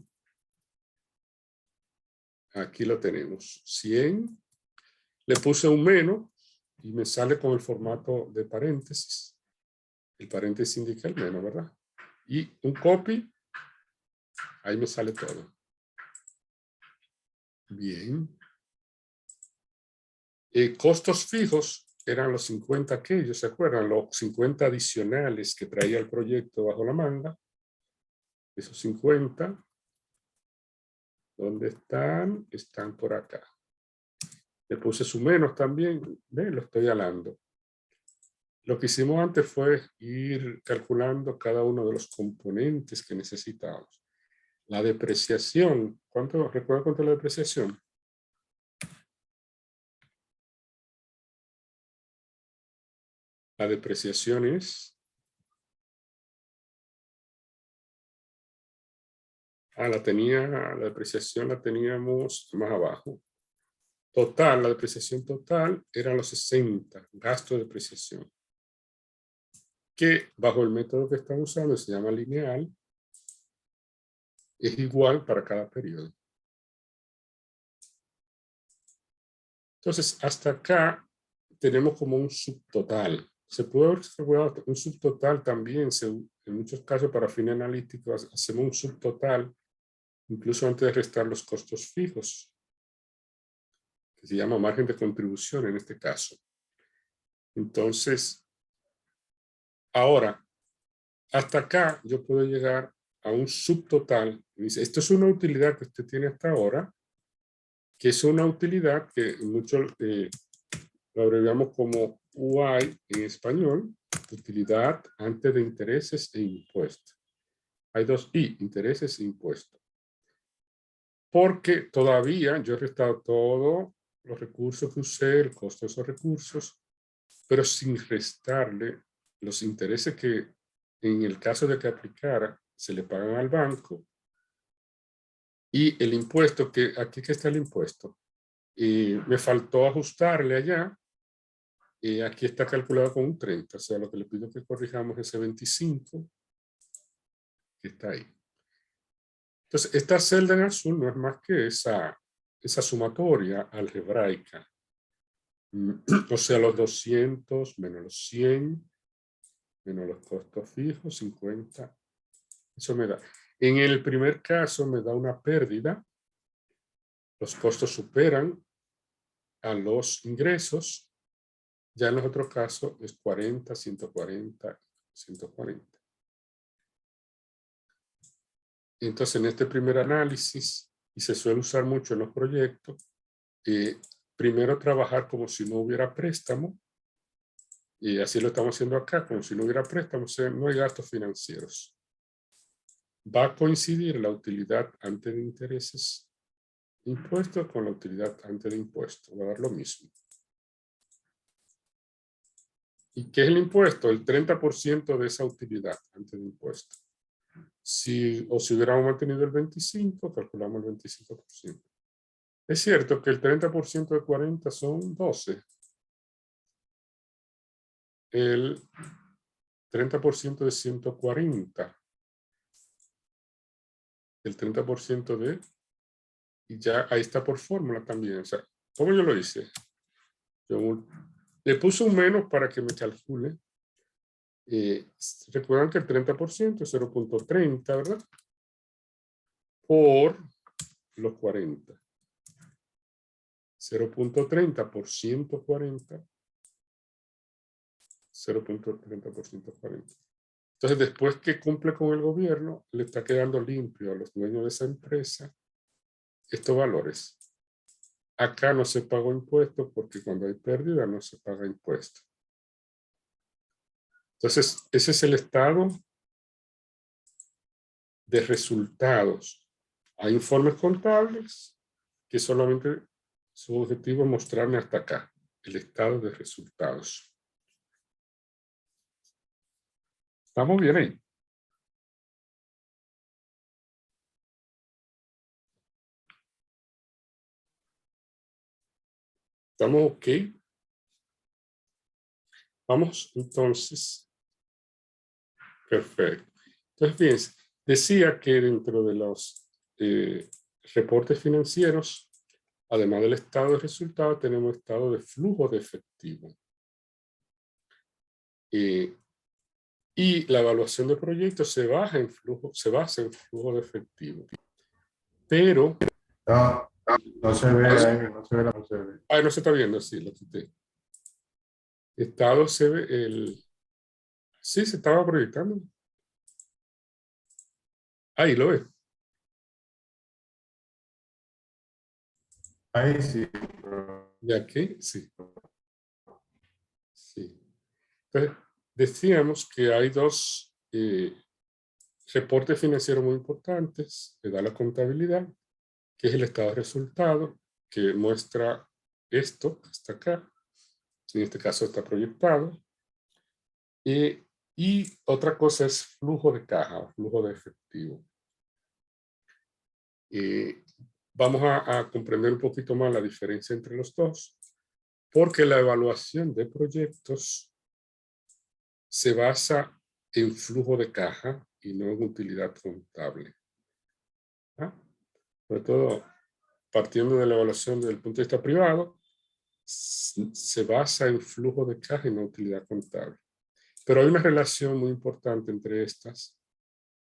Aquí lo tenemos. 100. Le puse un menos y me sale con el formato de paréntesis. El paréntesis indica el menos, ¿verdad? Y un copy. Ahí me sale todo. Bien. Costos fijos eran los 50 aquellos, ¿se acuerdan? Los 50 adicionales que traía el proyecto bajo la manga. Esos 50. ¿Dónde están? Están por acá. Le puse su menos también. ¿Ven? Lo estoy hablando. Lo que hicimos antes fue ir calculando cada uno de los componentes que necesitábamos. La depreciación. ¿Recuerdan cuánto es la depreciación? La depreciación es... la depreciación la teníamos más abajo. Total, la depreciación total eran los 60, gasto de depreciación. Que bajo el método que estamos usando se llama lineal. Es igual para cada periodo. Entonces, hasta acá tenemos como un subtotal. Se puede ver un subtotal también, en muchos casos para fines analíticos hacemos un subtotal incluso antes de restar los costos fijos, que se llama margen de contribución en este caso. Entonces, ahora, hasta acá yo puedo llegar a un subtotal. Dice, esto es una utilidad que usted tiene hasta ahora, que es una utilidad que muchos lo abreviamos como UI en español, utilidad antes de intereses e impuestos. Hay dos I, intereses e impuestos. Porque todavía yo he restado todos los recursos que usé, el costo de esos recursos, pero sin restarle los intereses que en el caso de que aplicara se le pagan al banco y el impuesto, que aquí que está el impuesto. Y me faltó ajustarle allá. Y aquí está calculado con un 30, o sea, lo que le pido que corrijamos ese 25 que está ahí. Entonces, esta celda en azul no es más que esa sumatoria algebraica. O sea, los 200 menos los 100, menos los costos fijos, 50. Eso me da. En el primer caso me da una pérdida. Los costos superan a los ingresos. Ya en los otros casos es 40, 140, 140. Entonces, en este primer análisis, y se suele usar mucho en los proyectos, primero trabajar como si no hubiera préstamo, y así lo estamos haciendo acá, como si no hubiera préstamo, o sea, no hay gastos financieros. Va a coincidir la utilidad antes de intereses impuestos con la utilidad antes de impuestos, va a dar lo mismo. ¿Y qué es el impuesto? El 30% de esa utilidad antes de impuestos. Si hubiéramos mantenido el 25, calculamos el 25%. Es cierto que el 30% de 40 son 12. El 30% de 140. El 30% de... Y ya ahí está por fórmula también. O sea, ¿cómo yo lo hice? Yo le puse un menos para que me calcule. Recuerdan que el 30% es 0.30, ¿verdad? Por los 40. 0.30 por 140. 0.30 por 140. Entonces, después que cumple con el gobierno, le está quedando limpio a los dueños de esa empresa estos valores. Acá no se pagó impuesto porque cuando hay pérdida no se paga impuesto. Entonces, ese es el estado de resultados. Hay informes contables que solamente su objetivo es mostrarme hasta acá, el estado de resultados. ¿Estamos bien ahí? ¿Estamos ok? Vamos entonces. Perfecto. Entonces, fíjense, decía que dentro de los reportes financieros, además del estado de resultados, tenemos estado de flujo de efectivo. Y la evaluación de proyectos se basa en flujo de efectivo. Pero... No se ve, no se ve, no se ve. Ah, no se está viendo, sí, lo quité. Estado se ve el... Sí, se estaba proyectando. Ahí lo ve. Ahí sí. ¿Y aquí? Sí. Sí. Entonces, decíamos que hay dos reportes financieros muy importantes que da la contabilidad, que es el estado de resultado, que muestra esto hasta acá. En este caso está proyectado. Y otra cosa es flujo de caja, flujo de efectivo. Vamos a comprender un poquito más la diferencia entre los dos, porque la evaluación de proyectos se basa en flujo de caja y no en utilidad contable. ¿Ah? Sobre todo, partiendo de la evaluación desde el punto de vista privado, se basa en flujo de caja y no utilidad contable. Pero hay una relación muy importante entre estas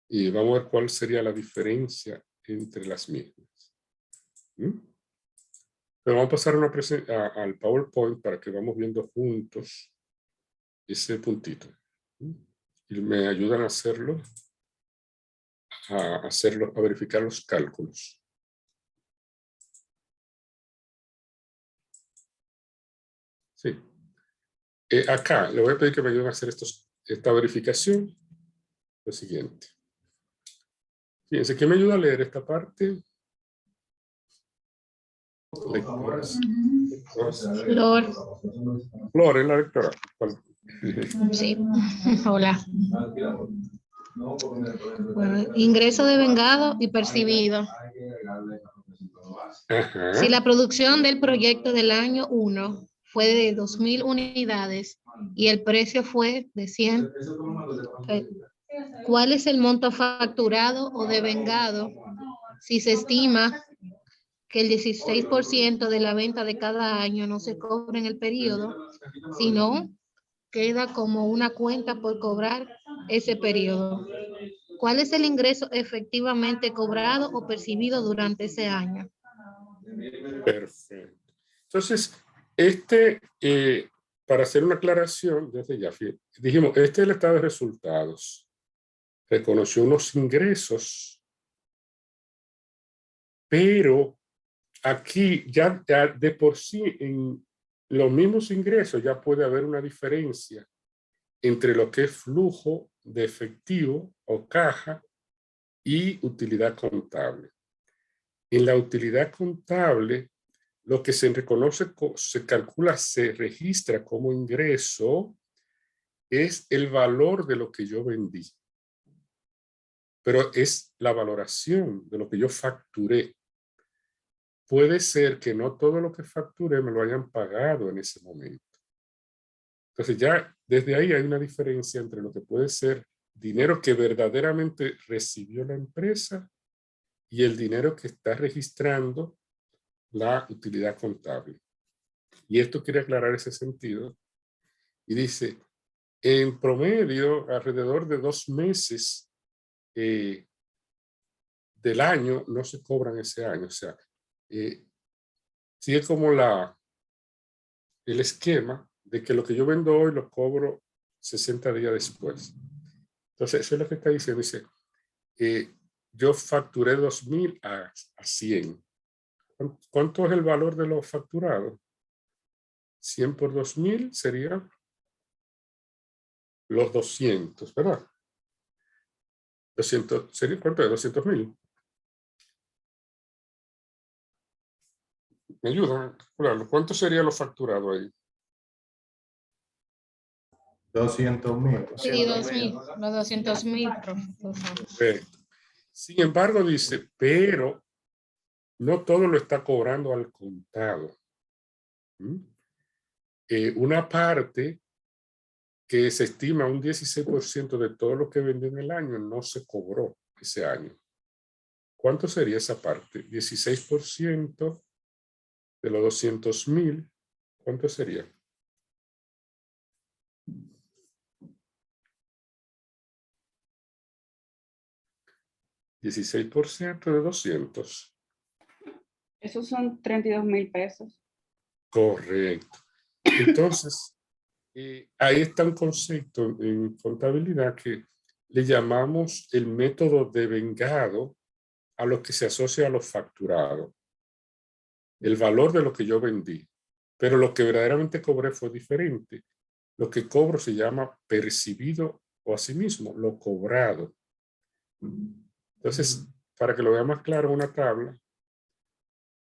y vamos a ver cuál sería la diferencia entre las mismas. Pero vamos a pasar al PowerPoint para que vamos viendo juntos ese puntito. Y me ayudan a hacerlo, a verificar los cálculos. Sí. Acá le voy a pedir que me ayuden a hacer esta verificación. Lo siguiente. Fíjense, ¿quién me ayuda a leer esta parte? Lectoras. Flor. Flor es la lectora. Sí, hola. Bueno, ingreso de vengado y percibido. Ajá. Si la producción del proyecto del año 1 fue de 2,000 unidades y el precio fue de 100, ¿cuál es el monto facturado o devengado si se estima que el 16% de la venta de cada año no se cobra en el periodo, sino queda como una cuenta por cobrar ese periodo? ¿Cuál es el ingreso efectivamente cobrado o percibido durante ese año? Perfecto. Entonces, para hacer una aclaración, desde ya dijimos, este es el estado de resultados. Reconoció unos ingresos, pero aquí ya de por sí en los mismos ingresos ya puede haber una diferencia entre lo que es flujo de efectivo o caja y utilidad contable. En la utilidad contable, lo que se reconoce, se calcula, se registra como ingreso es el valor de lo que yo vendí. Pero es la valoración de lo que yo facturé. Puede ser que no todo lo que facturé me lo hayan pagado en ese momento. Entonces ya desde ahí hay una diferencia entre lo que puede ser dinero que verdaderamente recibió la empresa y el dinero que está registrando la utilidad contable. Y esto quiere aclarar ese sentido. Y dice, En promedio, alrededor de 2 meses del año no se cobran ese año. O sea, sigue como el esquema de que lo que yo vendo hoy lo cobro 60 días después. Entonces, eso es lo que está diciendo. Dice, yo facturé 2,000 a 100. ¿Cuánto es el valor de lo facturado? 100 por 2,000 sería los 200, ¿verdad? 200, ¿sería cuánto es? 200,000. ¿Me ayudan a calcularlo? ¿Cuánto sería lo facturado ahí? 200,000. Sí, 2,000, los 200,000, profesor. Perfecto. Sin embargo, dice, pero no todo lo está cobrando al contado. Una parte que se estima un 16% de todo lo que vendió en el año no se cobró ese año. ¿Cuánto sería esa parte? 16% de los 200,000. ¿Cuánto sería? $16 de 200. Esos son 32,000 pesos. Correcto. Entonces, ahí está un concepto en contabilidad que le llamamos el método de vengado a lo que se asocia a lo facturado. El valor de lo que yo vendí. Pero lo que verdaderamente cobré fue diferente. Lo que cobro se llama percibido o asimismo lo cobrado. Entonces, para que lo vea más claro en una tabla,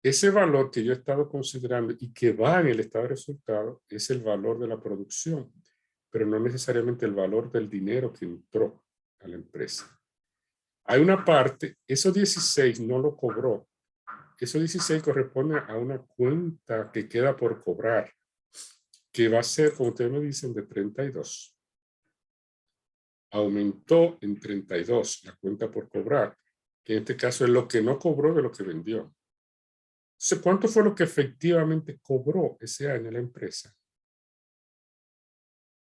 ese valor que yo he estado considerando y que va en el estado de resultado es el valor de la producción, pero no necesariamente el valor del dinero que entró a la empresa. Hay una parte, esos 16 no lo cobró. Esos 16 corresponde a una cuenta que queda por cobrar, que va a ser, como ustedes me dicen, de 32. Aumentó en 32 la cuenta por cobrar, que en este caso es lo que no cobró de lo que vendió. Entonces, ¿cuánto fue lo que efectivamente cobró ese año la empresa?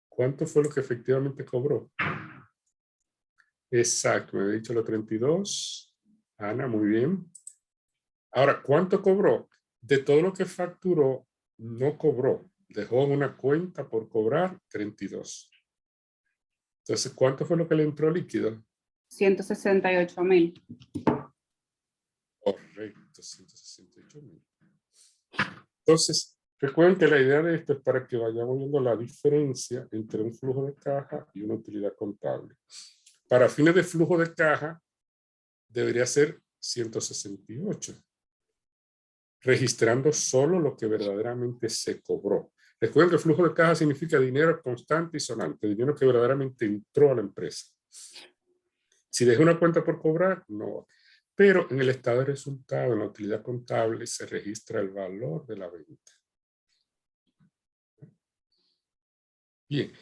¿Cuánto fue lo que efectivamente cobró? Exacto, me he dicho los 32. Ana, muy bien. Ahora, ¿cuánto cobró? De todo lo que facturó, no cobró. Dejó en una cuenta por cobrar 32. Entonces, ¿cuánto fue lo que le entró líquido? 168,000. Correcto, 168,000. Entonces, recuerden que la idea de esto es para que vayamos viendo la diferencia entre un flujo de caja y una utilidad contable. Para fines de flujo de caja, debería ser 168, registrando solo lo que verdaderamente se cobró. Recuerden que el flujo de caja significa dinero constante y sonante, dinero que verdaderamente entró a la empresa. Si dejé una cuenta por cobrar, no. Pero en el estado de resultado, en la utilidad contable, se registra el valor de la venta. Bien.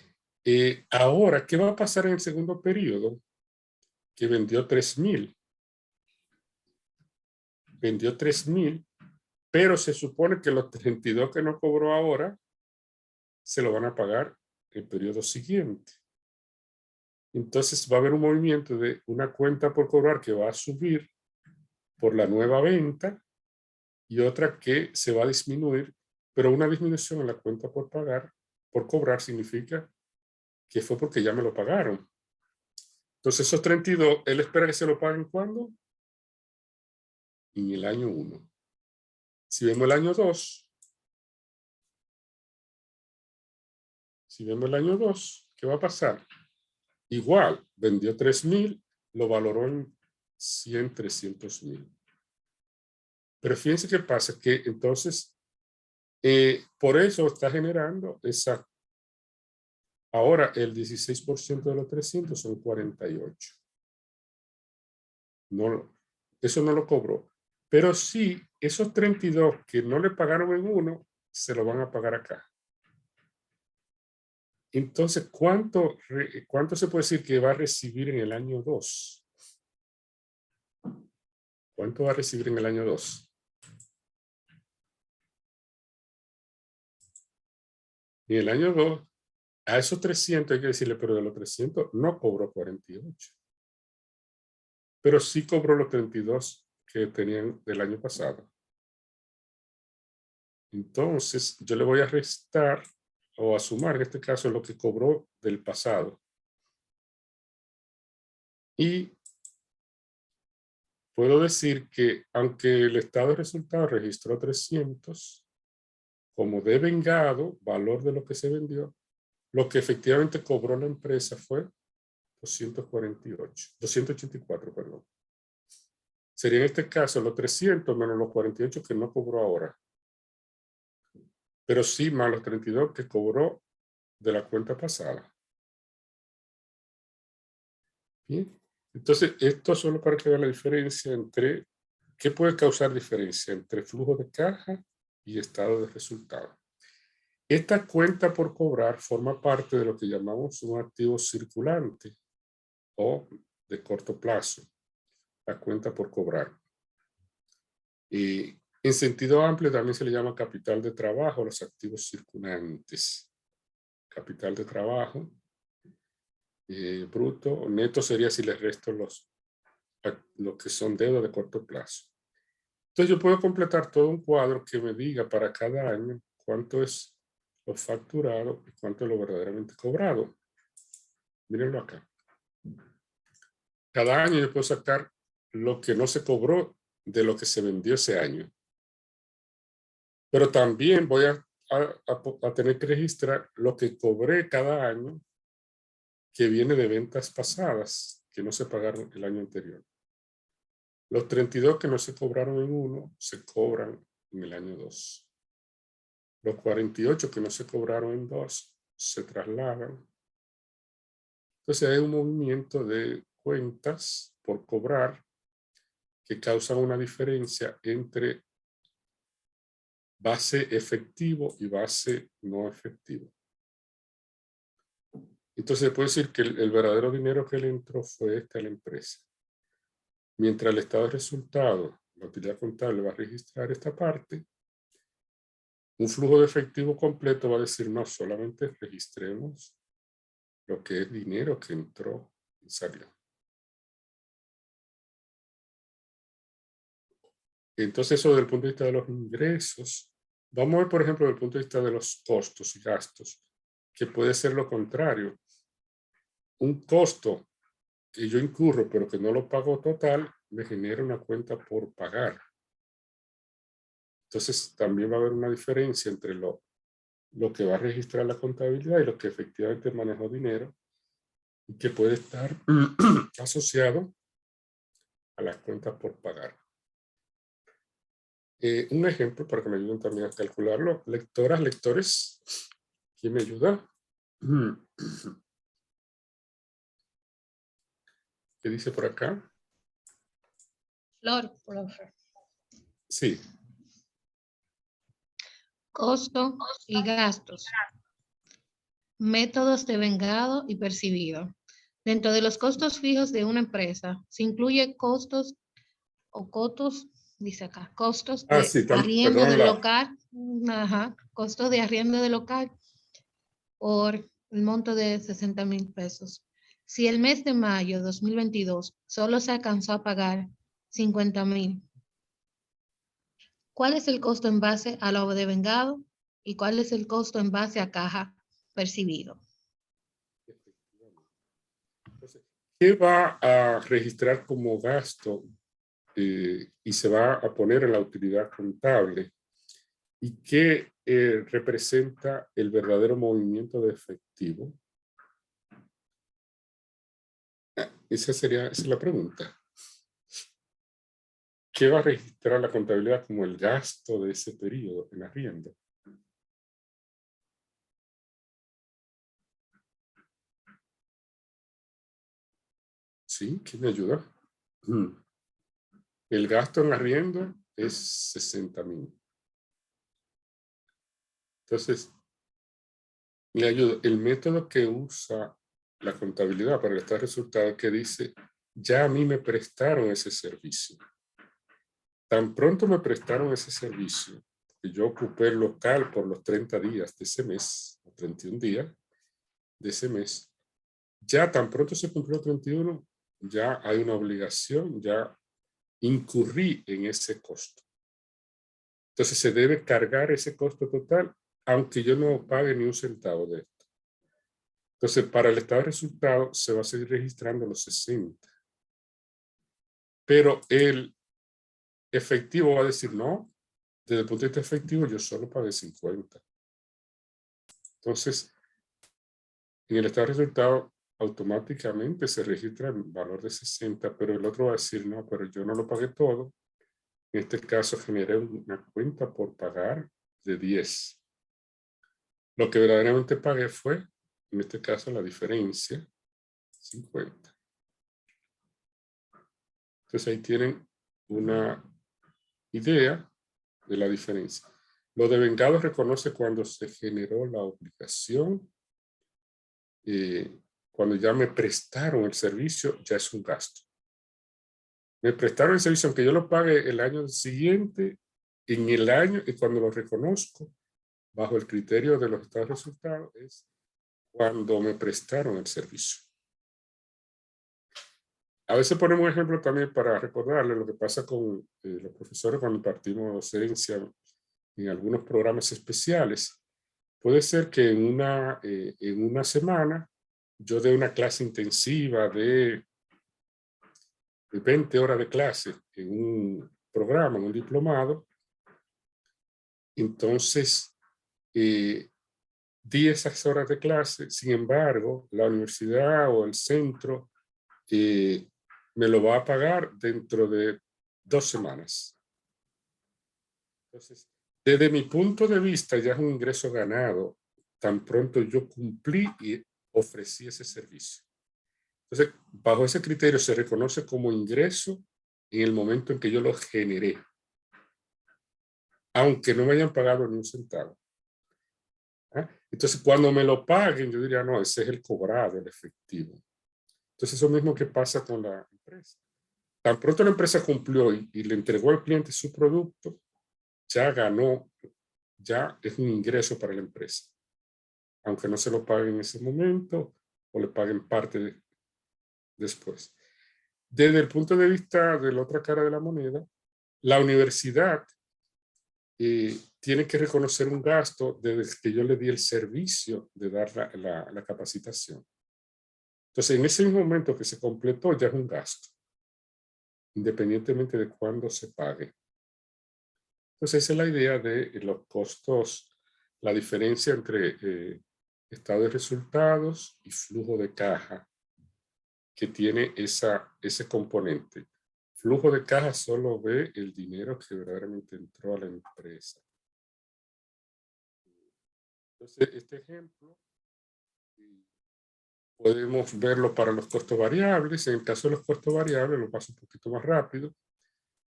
Ahora, ¿qué va a pasar en el segundo periodo? Que vendió 3,000. Vendió 3,000, pero se supone que los 32 que no cobró ahora se lo van a pagar el periodo siguiente. Entonces va a haber un movimiento de una cuenta por cobrar que va a subir por la nueva venta y otra que se va a disminuir, pero una disminución en la cuenta por pagar, por cobrar, significa que fue porque ya me lo pagaron. Entonces esos 32, él espera que se lo paguen ¿cuándo? En el año 1. Si vemos el año 2, ¿qué va a pasar? Igual, vendió 3,000, lo valoró en 100, 300,000. Pero fíjense qué pasa, que entonces, por eso está generando esa. Ahora, el 16% de los 300 son 48. No, eso no lo cobró. Pero sí, esos 32 que no le pagaron en uno, se lo van a pagar acá. Entonces, ¿cuánto se puede decir que va a recibir en el año 2? ¿Cuánto va a recibir en el año 2? En el año 2, A esos 300 hay que decirle, pero de los 300 no cobró 48. Pero sí cobró los 32 que tenían del año pasado. Entonces, yo le voy a restar o a sumar, en este caso, lo que cobró del pasado. Y puedo decir que, aunque el estado de resultados registró 300, como de vengado, valor de lo que se vendió, lo que efectivamente cobró la empresa fue 284, perdón. Sería en este caso los 300 menos los 48 que no cobró ahora. Pero sí más los 32 que cobró de la cuenta pasada. Bien. Entonces, esto solo para que vean la diferencia entre, ¿qué puede causar diferencia entre flujo de caja y estado de resultado? Esta cuenta por cobrar forma parte de lo que llamamos un activo circulante o de corto plazo, la cuenta por cobrar. Y en sentido amplio también se le llama capital de trabajo, los activos circulantes. Capital de trabajo, bruto, neto sería si le resto los que son deudas de corto plazo. Entonces yo puedo completar todo un cuadro que me diga para cada año cuánto es lo facturado y cuánto es lo verdaderamente cobrado. Mírenlo acá. Cada año yo puedo sacar lo que no se cobró de lo que se vendió ese año. Pero también voy a tener que registrar lo que cobré cada año que viene de ventas pasadas que no se pagaron el año anterior. Los 32 que no se cobraron en uno se cobran en el año 2. Los 48 que no se cobraron en 2 se trasladan. Entonces hay un movimiento de cuentas por cobrar que causan una diferencia entre base efectivo y base no efectivo. Entonces se puede decir que el verdadero dinero que le entró fue a la empresa. Mientras el estado de resultado, la utilidad contable va a registrar esta parte, un flujo de efectivo completo va a decir, no, solamente registremos lo que es dinero que entró y salió. Entonces eso desde el punto de vista de los ingresos, vamos a ver por ejemplo desde el punto de vista de los costos y gastos, que puede ser lo contrario. Un costo que yo incurro pero que no lo pago total, me genera una cuenta por pagar. Entonces también va a haber una diferencia entre lo que va a registrar la contabilidad y lo que efectivamente manejó dinero y que puede estar asociado a las cuentas por pagar. Un ejemplo para que me ayuden también a calcularlo. Lectoras, lectores, ¿quién me ayuda? ¿Qué dice por acá? Flor, profe. Sí. Costo y gastos. Métodos de vengado y percibido. Dentro de los costos fijos de una empresa, se incluye costos o cotos, dice acá, costos de Sí, arriendo perdón, del local, costos de arriendo del local por el monto de 60,000 pesos. Si el mes de mayo 2022 solo se alcanzó a pagar 50,000, ¿cuál es el costo en base a lo devengado y cuál es el costo en base a caja percibido? ¿Qué va a registrar como gasto y se va a poner en la utilidad contable? ¿Y qué representa el verdadero movimiento de efectivo? Esa es la pregunta. ¿Qué va a registrar la contabilidad como el gasto de ese periodo en arriendo? ¿Sí? ¿Quién me ayuda? El gasto en arriendo es 60,000. Entonces, le ayudo. El método que usa la contabilidad para este resultado que dice, ya a mí me prestaron ese servicio. Tan pronto me prestaron ese servicio, que yo ocupé el local por los 30 días de ese mes, o 31 días, de ese mes, ya tan pronto se cumplió 31, ya hay una obligación, ya incurrí en ese costo. Entonces se debe cargar ese costo total, aunque yo no pague ni un centavo de esto. Entonces, para el estado de resultado se va a seguir registrando los 60. Pero el efectivo va a decir, no, desde el punto de vista efectivo yo solo pagué 50. Entonces, en el estado de resultado automáticamente se registra el valor de 60, pero el otro va a decir, no, pero yo no lo pagué todo. En este caso generé una cuenta por pagar de 10. Lo que verdaderamente pagué fue, en este caso, la diferencia, 50. Entonces ahí tienen una idea de la diferencia. Lo de vengado reconoce cuando se generó la obligación. Cuando ya me prestaron el servicio, ya es un gasto. Me prestaron el servicio, aunque yo lo pague el año siguiente, en el año, y cuando lo reconozco, bajo el criterio de los estados de resultados, es cuando me prestaron el servicio. A veces ponemos un ejemplo también para recordarle lo que pasa con los profesores cuando impartimos docencia en algunos programas especiales. Puede ser que en una semana yo dé una clase intensiva de 20 horas de clase en un programa, en un diplomado. Entonces, di esas horas de clase. Sin embargo, la universidad o el centro me lo va a pagar dentro de 2 semanas. Entonces, desde mi punto de vista, ya es un ingreso ganado, tan pronto yo cumplí y ofrecí ese servicio. Entonces, bajo ese criterio se reconoce como ingreso en el momento en que yo lo generé, aunque no me hayan pagado ni un centavo. ¿Ah? Entonces, cuando me lo paguen, yo diría, no, ese es el cobrado, el efectivo. Entonces, eso mismo que pasa con la empresa. Tan pronto la empresa cumplió y le entregó al cliente su producto, ya ganó, ya es un ingreso para la empresa. Aunque no se lo paguen en ese momento o le paguen parte después. Desde el punto de vista de la otra cara de la moneda, la universidad tiene que reconocer un gasto desde que yo le di el servicio de dar la capacitación. Entonces, en ese mismo momento que se completó, ya es un gasto, independientemente de cuándo se pague. Entonces, esa es la idea de los costos, la diferencia entre estado de resultados y flujo de caja, que tiene ese componente. Flujo de caja solo ve el dinero que verdaderamente entró a la empresa. Entonces, este ejemplo podemos verlo para los costos variables. En el caso de los costos variables, lo paso un poquito más rápido.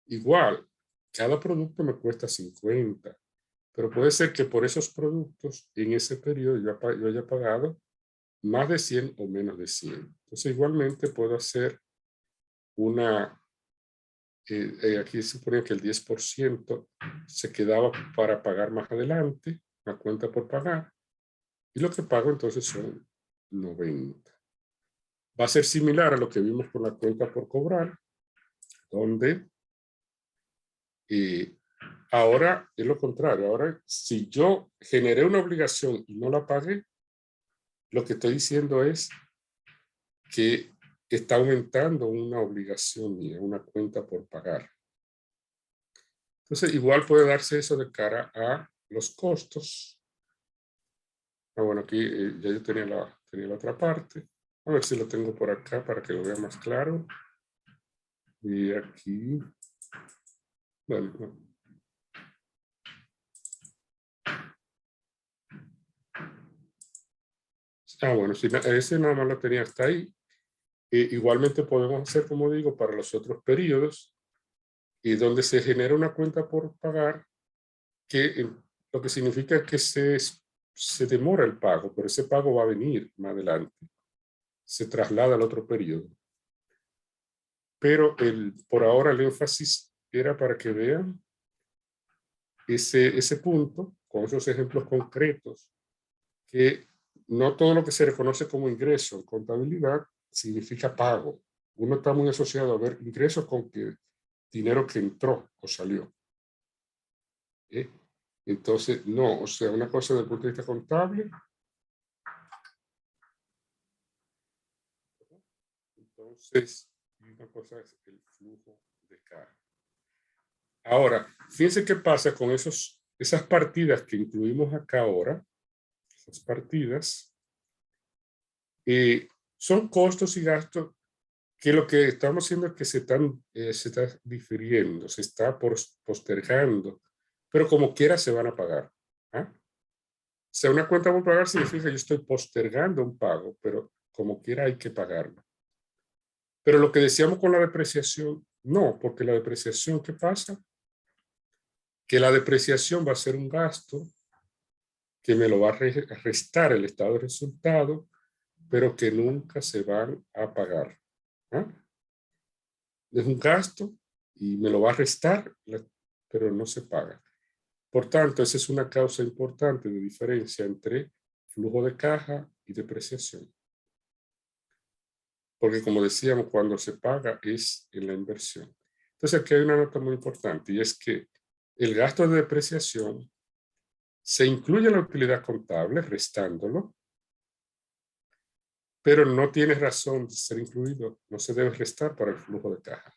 Igual, cada producto me cuesta 50, pero puede ser que por esos productos en ese periodo yo haya pagado más de 100 o menos de 100. Entonces, igualmente puedo hacer aquí se supone que el 10% se quedaba para pagar más adelante, la cuenta por pagar, y lo que pago entonces son 90. Va a ser similar a lo que vimos con la cuenta por cobrar, donde ahora es lo contrario. Ahora, si yo generé una obligación y no la pagué, lo que estoy diciendo es que está aumentando una obligación mía, una cuenta por pagar. Entonces, igual puede darse eso de cara a los costos. Bueno, aquí ya yo tenía la otra parte. A ver si lo tengo por acá para que lo vea más claro. Y aquí. Bueno, no. Bueno, si ese nada más lo tenía hasta ahí. Igualmente podemos hacer, como digo, para los otros periodos, y donde se genera una cuenta por pagar, que lo que significa que se demora el pago, pero ese pago va a venir más adelante. Se traslada al otro periodo. Pero por ahora el énfasis era para que vean ese punto, con esos ejemplos concretos, que no todo lo que se reconoce como ingreso en contabilidad significa pago. Uno está muy asociado a ver ingresos con que dinero que entró o salió. Entonces, no, o sea, una cosa desde el punto de vista contable. Entonces, una cosa es el flujo de caja. Ahora, fíjense qué pasa con esas partidas que incluimos acá ahora. Esas partidas son costos y gastos que lo que estamos haciendo es que se está difiriendo, se está postergando, pero como quiera se van a pagar. ¿Ah? O sea, una cuenta por pagar significa que yo estoy postergando un pago, pero como quiera hay que pagarlo. Pero lo que decíamos con la depreciación, no, porque la depreciación, ¿qué pasa? Que la depreciación va a ser un gasto que me lo va a restar el estado de resultado, pero que nunca se van a pagar. ¿Ah? Es un gasto y me lo va a restar, pero no se paga. Por tanto, esa es una causa importante de diferencia entre flujo de caja y depreciación. Porque como decíamos, cuando se paga es en la inversión. Entonces aquí hay una nota muy importante y es que el gasto de depreciación se incluye en la utilidad contable restándolo, pero no tiene razón de ser incluido, no se debe restar para el flujo de caja.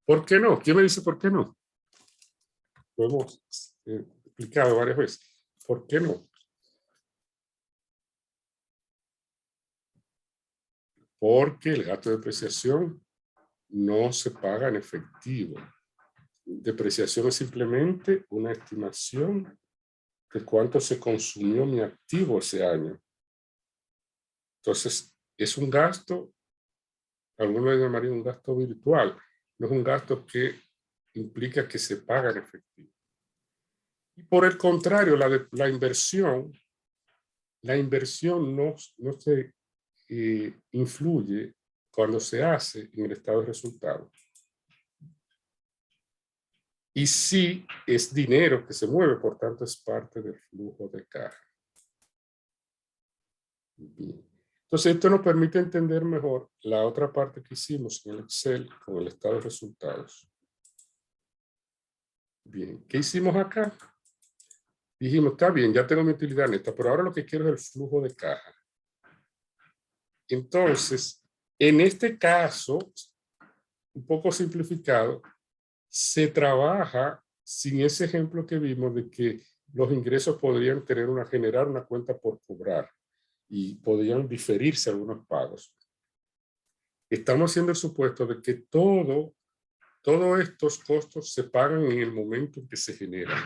¿Por qué no? ¿Quién me dice por qué no? Lo hemos explicado varias veces. ¿Por qué no? Porque el gasto de depreciación no se paga en efectivo. Depreciación es simplemente una estimación de cuánto se consumió mi activo ese año. Entonces, es un gasto, algunos le llamarían un gasto virtual, no es un gasto que implica que se paga en efectivo. Y por el contrario, la inversión no se influye cuando se hace en el estado de resultados. Y sí es dinero que se mueve, por tanto es parte del flujo de caja. Bien. Entonces esto nos permite entender mejor la otra parte que hicimos en el Excel con el estado de resultados. Bien, ¿qué hicimos acá? Dijimos, está bien, ya tengo mi utilidad neta, pero ahora lo que quiero es el flujo de caja. Entonces, en este caso, un poco simplificado, se trabaja sin ese ejemplo que vimos de que los ingresos podrían generar una cuenta por cobrar y podrían diferirse algunos pagos. Estamos haciendo el supuesto de que todos estos costos se pagan en el momento en que se generan.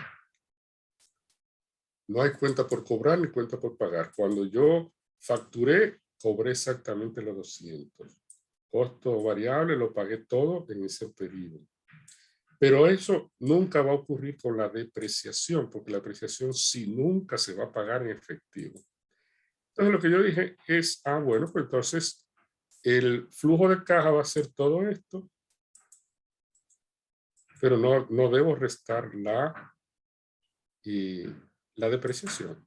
No hay cuenta por cobrar ni cuenta por pagar. Cuando yo facturé, cobré exactamente los 200. Costo variable, lo pagué todo en ese periodo. Pero eso nunca va a ocurrir con la depreciación, porque la depreciación sí nunca se va a pagar en efectivo. Entonces lo que yo dije es, bueno, pues entonces el flujo de caja va a ser todo esto, pero no debo restar la depreciación.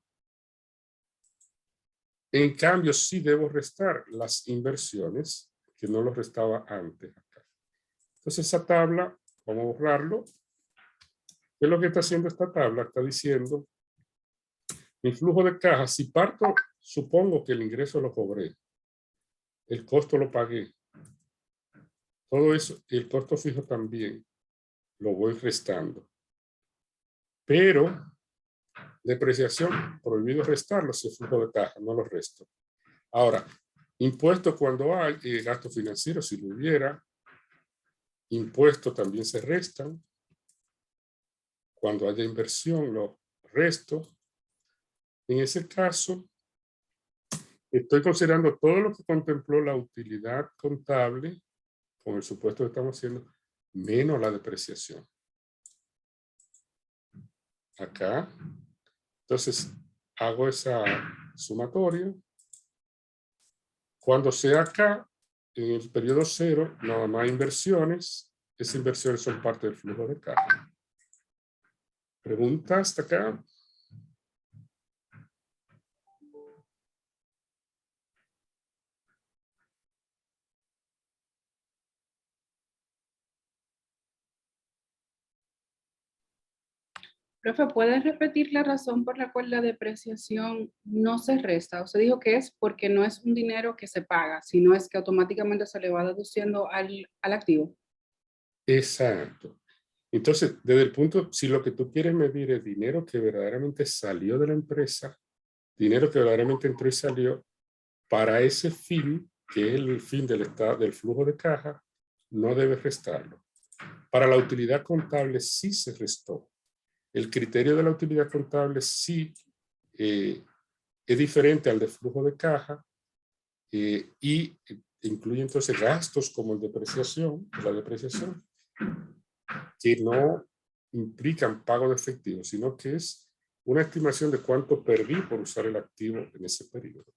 En cambio, sí debo restar las inversiones, que no lo restaba antes acá. Entonces esa tabla, vamos a borrarlo. ¿Qué es lo que está haciendo esta tabla? Está diciendo, mi flujo de caja, si parto, supongo que el ingreso lo cobré, el costo lo pagué, todo eso, y el costo fijo también, lo voy restando. Pero depreciación, prohibido restarlo si es flujo de caja, no lo resto. Ahora, impuestos cuando hay, gasto financiero si lo hubiera, impuestos también se restan. Cuando haya inversión, lo resto. En ese caso, estoy considerando todo lo que contempló la utilidad contable, con el supuesto que estamos haciendo, menos la depreciación. Acá. Entonces, hago esa sumatoria. Cuando sea acá, en el periodo 0, nada más inversiones. Esas inversiones son parte del flujo de caja. ¿Preguntas hasta acá? Profe, ¿puedes repetir la razón por la cual la depreciación no se resta? Usted dijo que es porque no es un dinero que se paga, sino es que automáticamente se le va deduciendo al activo. Exacto. Entonces, desde el punto, si lo que tú quieres medir es dinero que verdaderamente salió de la empresa, dinero que verdaderamente entró y salió, para ese fin, que es el fin del flujo de caja, no debes restarlo. Para la utilidad contable sí se restó. El criterio de la utilidad contable sí es diferente al de flujo de caja y incluye entonces gastos como la depreciación, que no implican pago de efectivo, sino que es una estimación de cuánto perdí por usar el activo en ese periodo.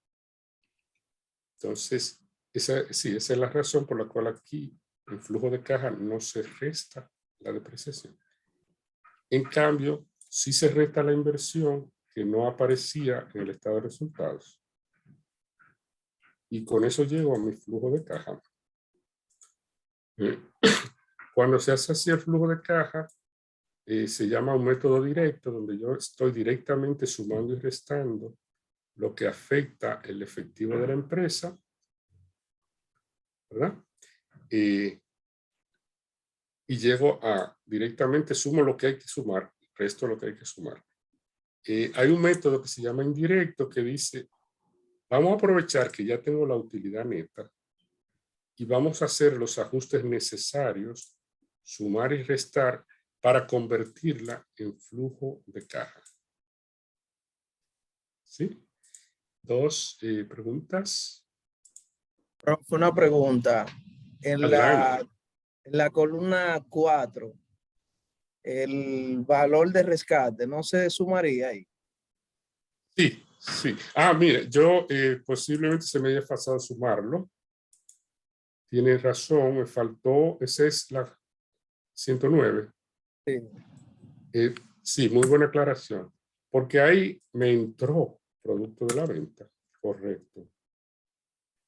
Entonces, esa es la razón por la cual aquí en flujo de caja no se resta la depreciación. En cambio, sí se resta la inversión que no aparecía en el estado de resultados. Y con eso llego a mi flujo de caja. Cuando se hace así el flujo de caja, se llama un método directo, donde yo estoy directamente sumando y restando lo que afecta el efectivo de la empresa, ¿verdad? Y llego a directamente sumo lo que hay que sumar, resto lo que hay que sumar. Hay un método que se llama indirecto que dice, vamos a aprovechar que ya tengo la utilidad neta y vamos a hacer los ajustes necesarios, sumar y restar, para convertirla en flujo de caja. ¿Sí? Dos preguntas. Profe, una pregunta. En Adelante. la columna 4, el valor de rescate, ¿no se sumaría ahí? Sí, sí. Ah, mire, yo posiblemente se me haya pasado sumarlo. Tiene razón, me faltó, esa es la 109. Sí. Sí, muy buena aclaración. Porque ahí me entró producto de la venta. Correcto.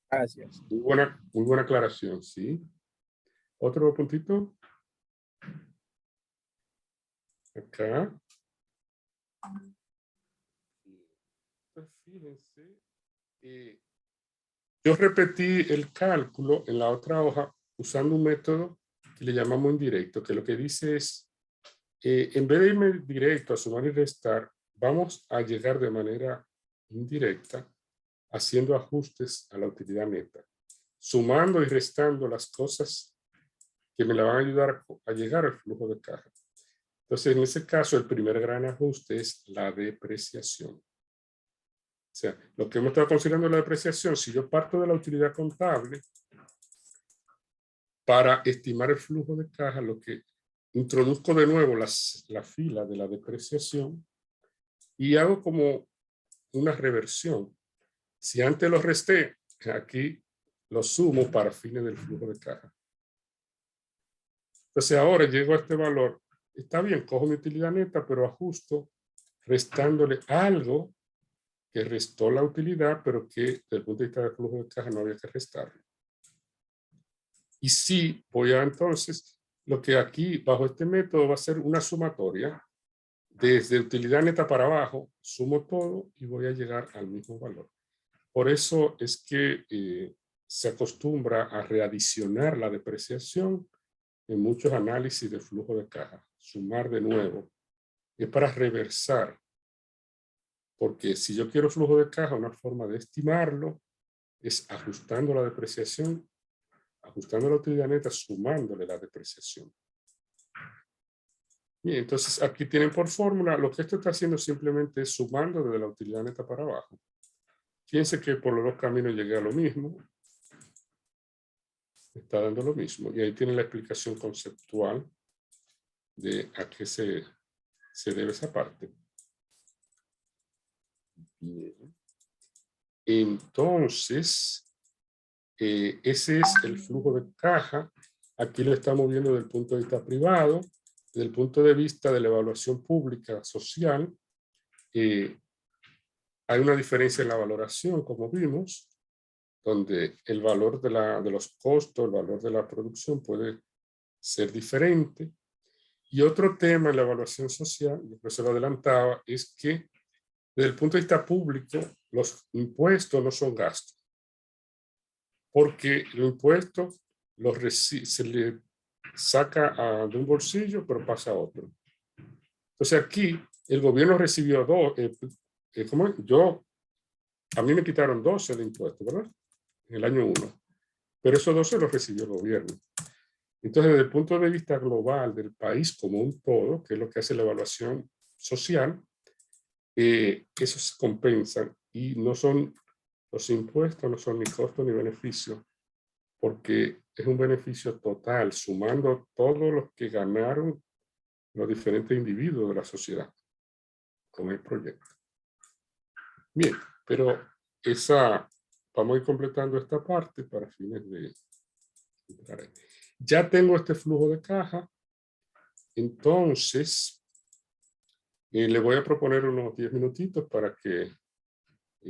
Gracias. Muy buena aclaración, sí. Otro puntito. Acá. Pues fíjense, yo repetí el cálculo en la otra hoja usando un método que le llamamos indirecto, que lo que dice es, en vez de irme directo a sumar y restar, vamos a llegar de manera indirecta haciendo ajustes a la utilidad neta, sumando y restando las cosas que me la van a ayudar a llegar al flujo de caja. Entonces, en ese caso, el primer gran ajuste es la depreciación. O sea, lo que hemos estado considerando la depreciación, si yo parto de la utilidad contable para estimar el flujo de caja, lo que introduzco de nuevo la fila de la depreciación y hago como una reversión. Si antes lo resté, aquí lo sumo para fines del flujo de caja. Entonces ahora llego a este valor. Está bien, cojo mi utilidad neta, pero ajusto restándole algo que restó la utilidad, pero que desde el punto de vista del flujo de caja no había que restarlo. Y sí, voy a entonces, lo que aquí bajo este método va a ser una sumatoria. Desde utilidad neta para abajo, sumo todo y voy a llegar al mismo valor. Por eso es que se acostumbra a readicionar la depreciación en muchos análisis de flujo de caja. Sumar de nuevo. Es para reversar. Porque si yo quiero flujo de caja, una forma de estimarlo es ajustando la depreciación, ajustando la utilidad neta, sumándole la depreciación. Bien, entonces aquí tienen por fórmula, lo que esto está haciendo simplemente es sumando desde la utilidad neta para abajo. Fíjense que por los dos caminos llegué a lo mismo. Está dando lo mismo. Y ahí tienen la explicación conceptual de a qué se debe esa parte. Bien. Entonces, ese es el flujo de caja. Aquí lo estamos viendo desde el punto de vista privado, desde el punto de vista de la evaluación pública social. Hay una diferencia en la valoración, como vimos, donde el valor de los costos, el valor de la producción puede ser diferente. Y otro tema en la evaluación social, lo que se lo adelantaba, es que desde el punto de vista público, los impuestos no son gastos. Porque los impuestos se le saca de un bolsillo, pero pasa a otro. Entonces aquí el gobierno recibió ¿cómo es? A mí me quitaron 12 de impuestos, ¿verdad? En el año 1. Pero esos 12 los recibió el gobierno. Entonces, desde el punto de vista global del país como un todo, que es lo que hace la evaluación social, esos se compensan y no son los impuestos, no son ni costos ni beneficios, porque es un beneficio total, sumando todos los que ganaron los diferentes individuos de la sociedad con el proyecto. Bien, pero vamos a ir completando esta parte para fines de entrar ahí. Ya tengo este flujo de caja, entonces le voy a proponer unos 10 minutitos para que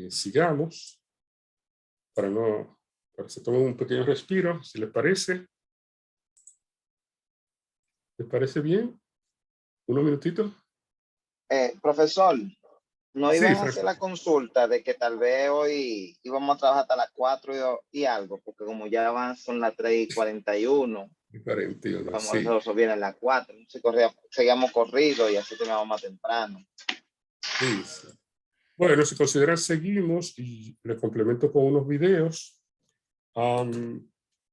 sigamos, para que se tomen un pequeño respiro, si les parece. ¿Les parece bien? ¿Unos minutitos? Profesor, no Sí, iban a Francisco. hacer la consulta de que tal vez hoy íbamos a trabajar hasta las 4 y algo, porque como ya son las 3:41, 41, vamos sí. a resolver a las 4, seguíamos corrido y así terminamos más temprano. Sí, sí. Bueno, si consideran, seguimos y le complemento con unos videos.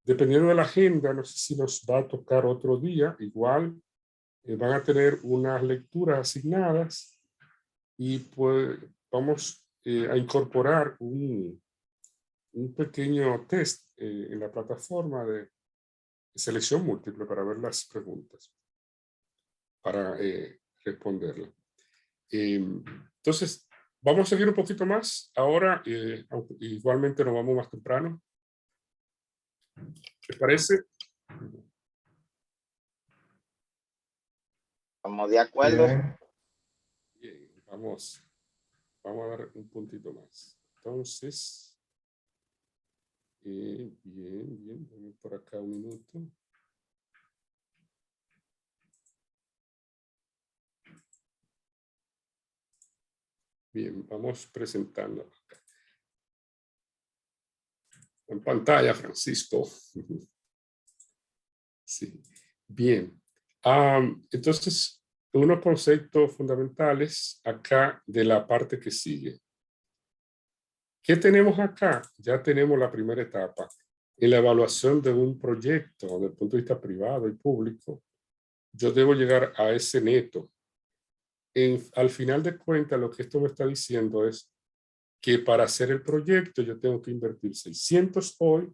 Dependiendo de la agenda, no sé si nos va a tocar otro día, igual van a tener unas lecturas asignadas y pues vamos a incorporar un pequeño test en la plataforma de selección múltiple para ver las preguntas, para responderla. Entonces, vamos a seguir un poquito más. Ahora, igualmente nos vamos más temprano. ¿Les parece? ¿Estamos de acuerdo? Bien, vamos a dar un puntito más. Entonces, bien, dame por acá un minuto. Bien, vamos presentando acá. En pantalla, Francisco. Sí, bien. Entonces, unos conceptos fundamentales acá de la parte que sigue. ¿Qué tenemos acá? Ya tenemos la primera etapa. En la evaluación de un proyecto desde el punto de vista privado y público, yo debo llegar a ese neto. Al final de cuentas, lo que esto me está diciendo es que para hacer el proyecto yo tengo que invertir 600 hoy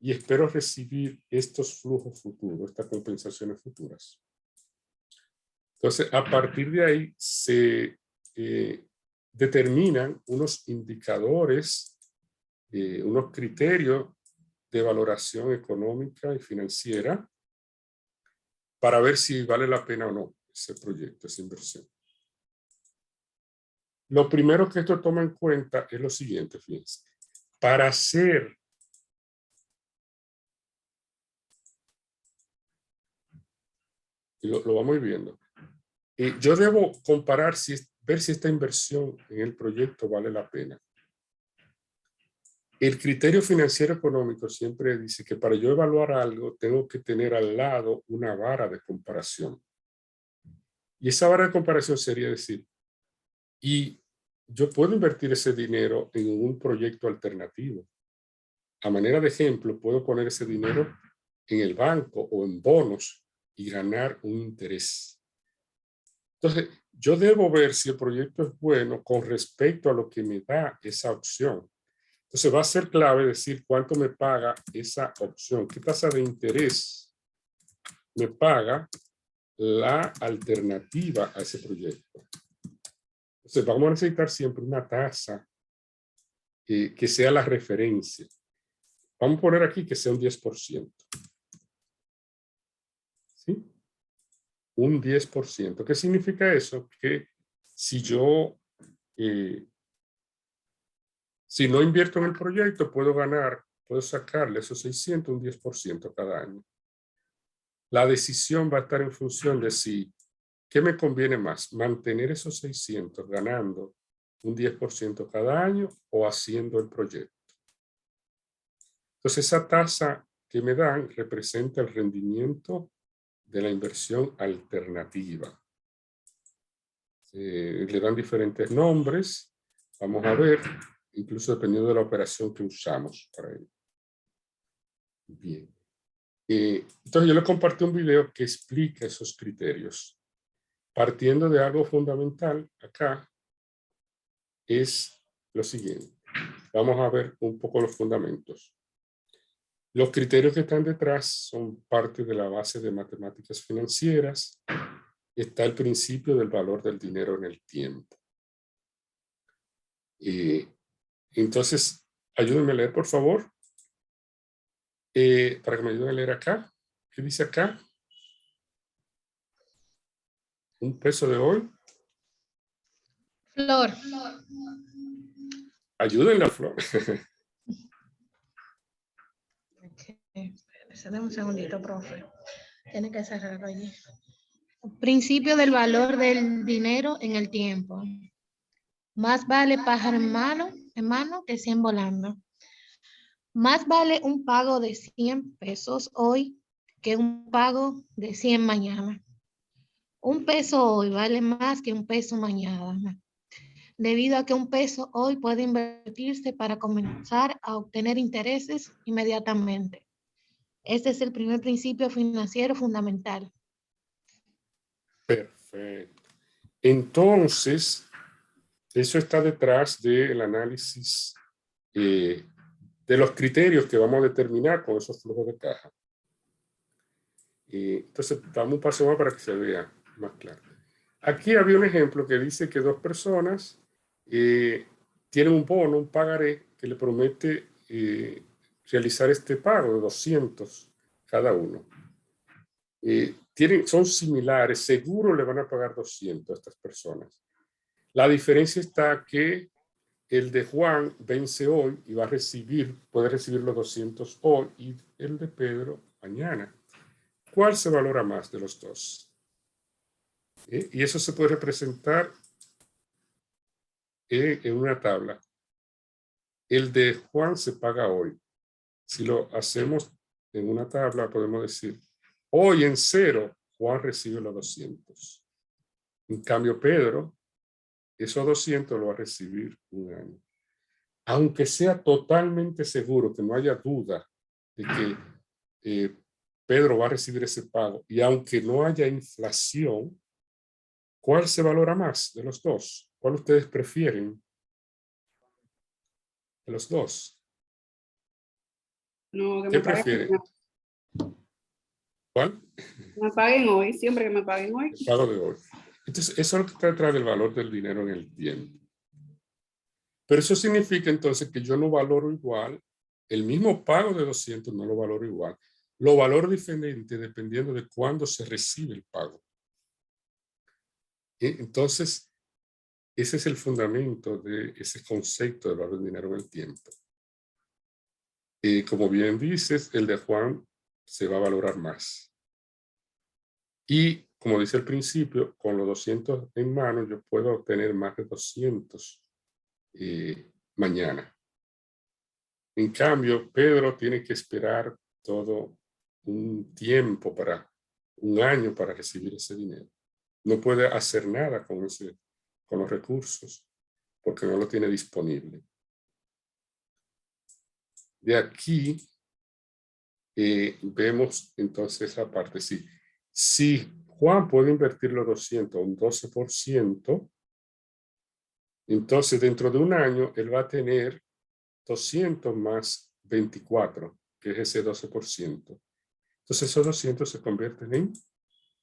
y espero recibir estos flujos futuros, estas compensaciones futuras. Entonces, a partir de ahí se determinan unos indicadores, unos criterios de valoración económica y financiera para ver si vale la pena o no ese proyecto, esa inversión. Lo primero que esto toma en cuenta es lo siguiente, fíjense. Para hacer lo vamos a ir viendo. Yo debo comparar, ver si esta inversión en el proyecto vale la pena. El criterio financiero económico siempre dice que para yo evaluar algo tengo que tener al lado una vara de comparación. Y esa vara de comparación sería decir, y yo puedo invertir ese dinero en un proyecto alternativo. A manera de ejemplo, puedo poner ese dinero en el banco o en bonos y ganar un interés. Entonces, yo debo ver si el proyecto es bueno con respecto a lo que me da esa opción. Entonces, va a ser clave decir cuánto me paga esa opción, qué tasa de interés me paga la alternativa a ese proyecto. Entonces, vamos a necesitar siempre una tasa que sea la referencia. Vamos a poner aquí que sea un 10%. ¿Sí? Un 10%. ¿Qué significa eso? Que si yo, si no invierto en el proyecto, puedo sacarle esos 600 un 10% cada año. La decisión va a estar en función de si, ¿qué me conviene más? ¿Mantener esos 600 ganando un 10% cada año o haciendo el proyecto? Entonces, esa tasa que me dan representa el rendimiento de la inversión alternativa. Le dan diferentes nombres. Vamos a ver, incluso dependiendo de la operación que usamos para ello. Bien. Entonces, yo le compartí un video que explica esos criterios. Partiendo de algo fundamental, acá, es lo siguiente. Vamos a ver un poco los fundamentos. Los criterios que están detrás son parte de la base de matemáticas financieras. Está el principio del valor del dinero en el tiempo. Entonces, ayúdenme a leer, por favor. Para que me ayuden a leer acá. ¿Qué dice acá? Un peso de hoy. Flor. Ayúdenle a Flor. Dame un segundito, profe. Tiene que cerrarlo allí. Principio del valor del dinero en el tiempo. Más vale pájaro en mano que 100 volando. Más vale un pago de 100 pesos hoy que un pago de 100 mañana. Un peso hoy vale más que un peso mañana, debido a que un peso hoy puede invertirse para comenzar a obtener intereses inmediatamente. Este es el primer principio financiero fundamental. Perfecto. Entonces, eso está detrás del análisis de los criterios que vamos a determinar con esos flujos de caja. Entonces, damos un paso más para que se vea más claro. Aquí había un ejemplo que dice que dos personas tienen un bono, un pagaré, que le promete realizar este pago de 200 cada uno. Son similares, seguro le van a pagar 200 a estas personas. La diferencia está que el de Juan vence hoy y puede recibir los 200 hoy y el de Pedro mañana. ¿Cuál se valora más de los dos? Y eso se puede representar en una tabla. El de Juan se paga hoy. Si lo hacemos en una tabla, podemos decir, hoy en 0, Juan recibe los 200. En cambio, Pedro, esos 200 lo va a recibir un año. Aunque sea totalmente seguro, que no haya duda de que Pedro va a recibir ese pago, y aunque no haya inflación, ¿cuál se valora más de los dos? ¿Cuál ustedes prefieren de los dos? No, que ¿Qué me paguen, prefieren? ¿Cuál? me paguen hoy, siempre que me paguen hoy. El pago de hoy. Entonces, eso es lo que está detrás del valor del dinero en el tiempo. Pero eso significa entonces que yo no valoro igual, el mismo pago de 200 no lo valoro igual. Lo valoro diferente dependiendo de cuándo se recibe el pago. Entonces, ese es el fundamento de ese concepto de valor del dinero en el tiempo. Como bien dices, el de Juan se va a valorar más. Y como dice al principio, con los 200 en mano yo puedo obtener más de 200 mañana. En cambio, Pedro tiene que esperar todo un tiempo, un año para recibir ese dinero. No puede hacer nada con los recursos porque no lo tiene disponible. De aquí vemos entonces la parte. Si Juan puede invertir los 200 un 12%, entonces dentro de un año él va a tener 200 más 24, que es ese 12%. Entonces esos 200 se convierten en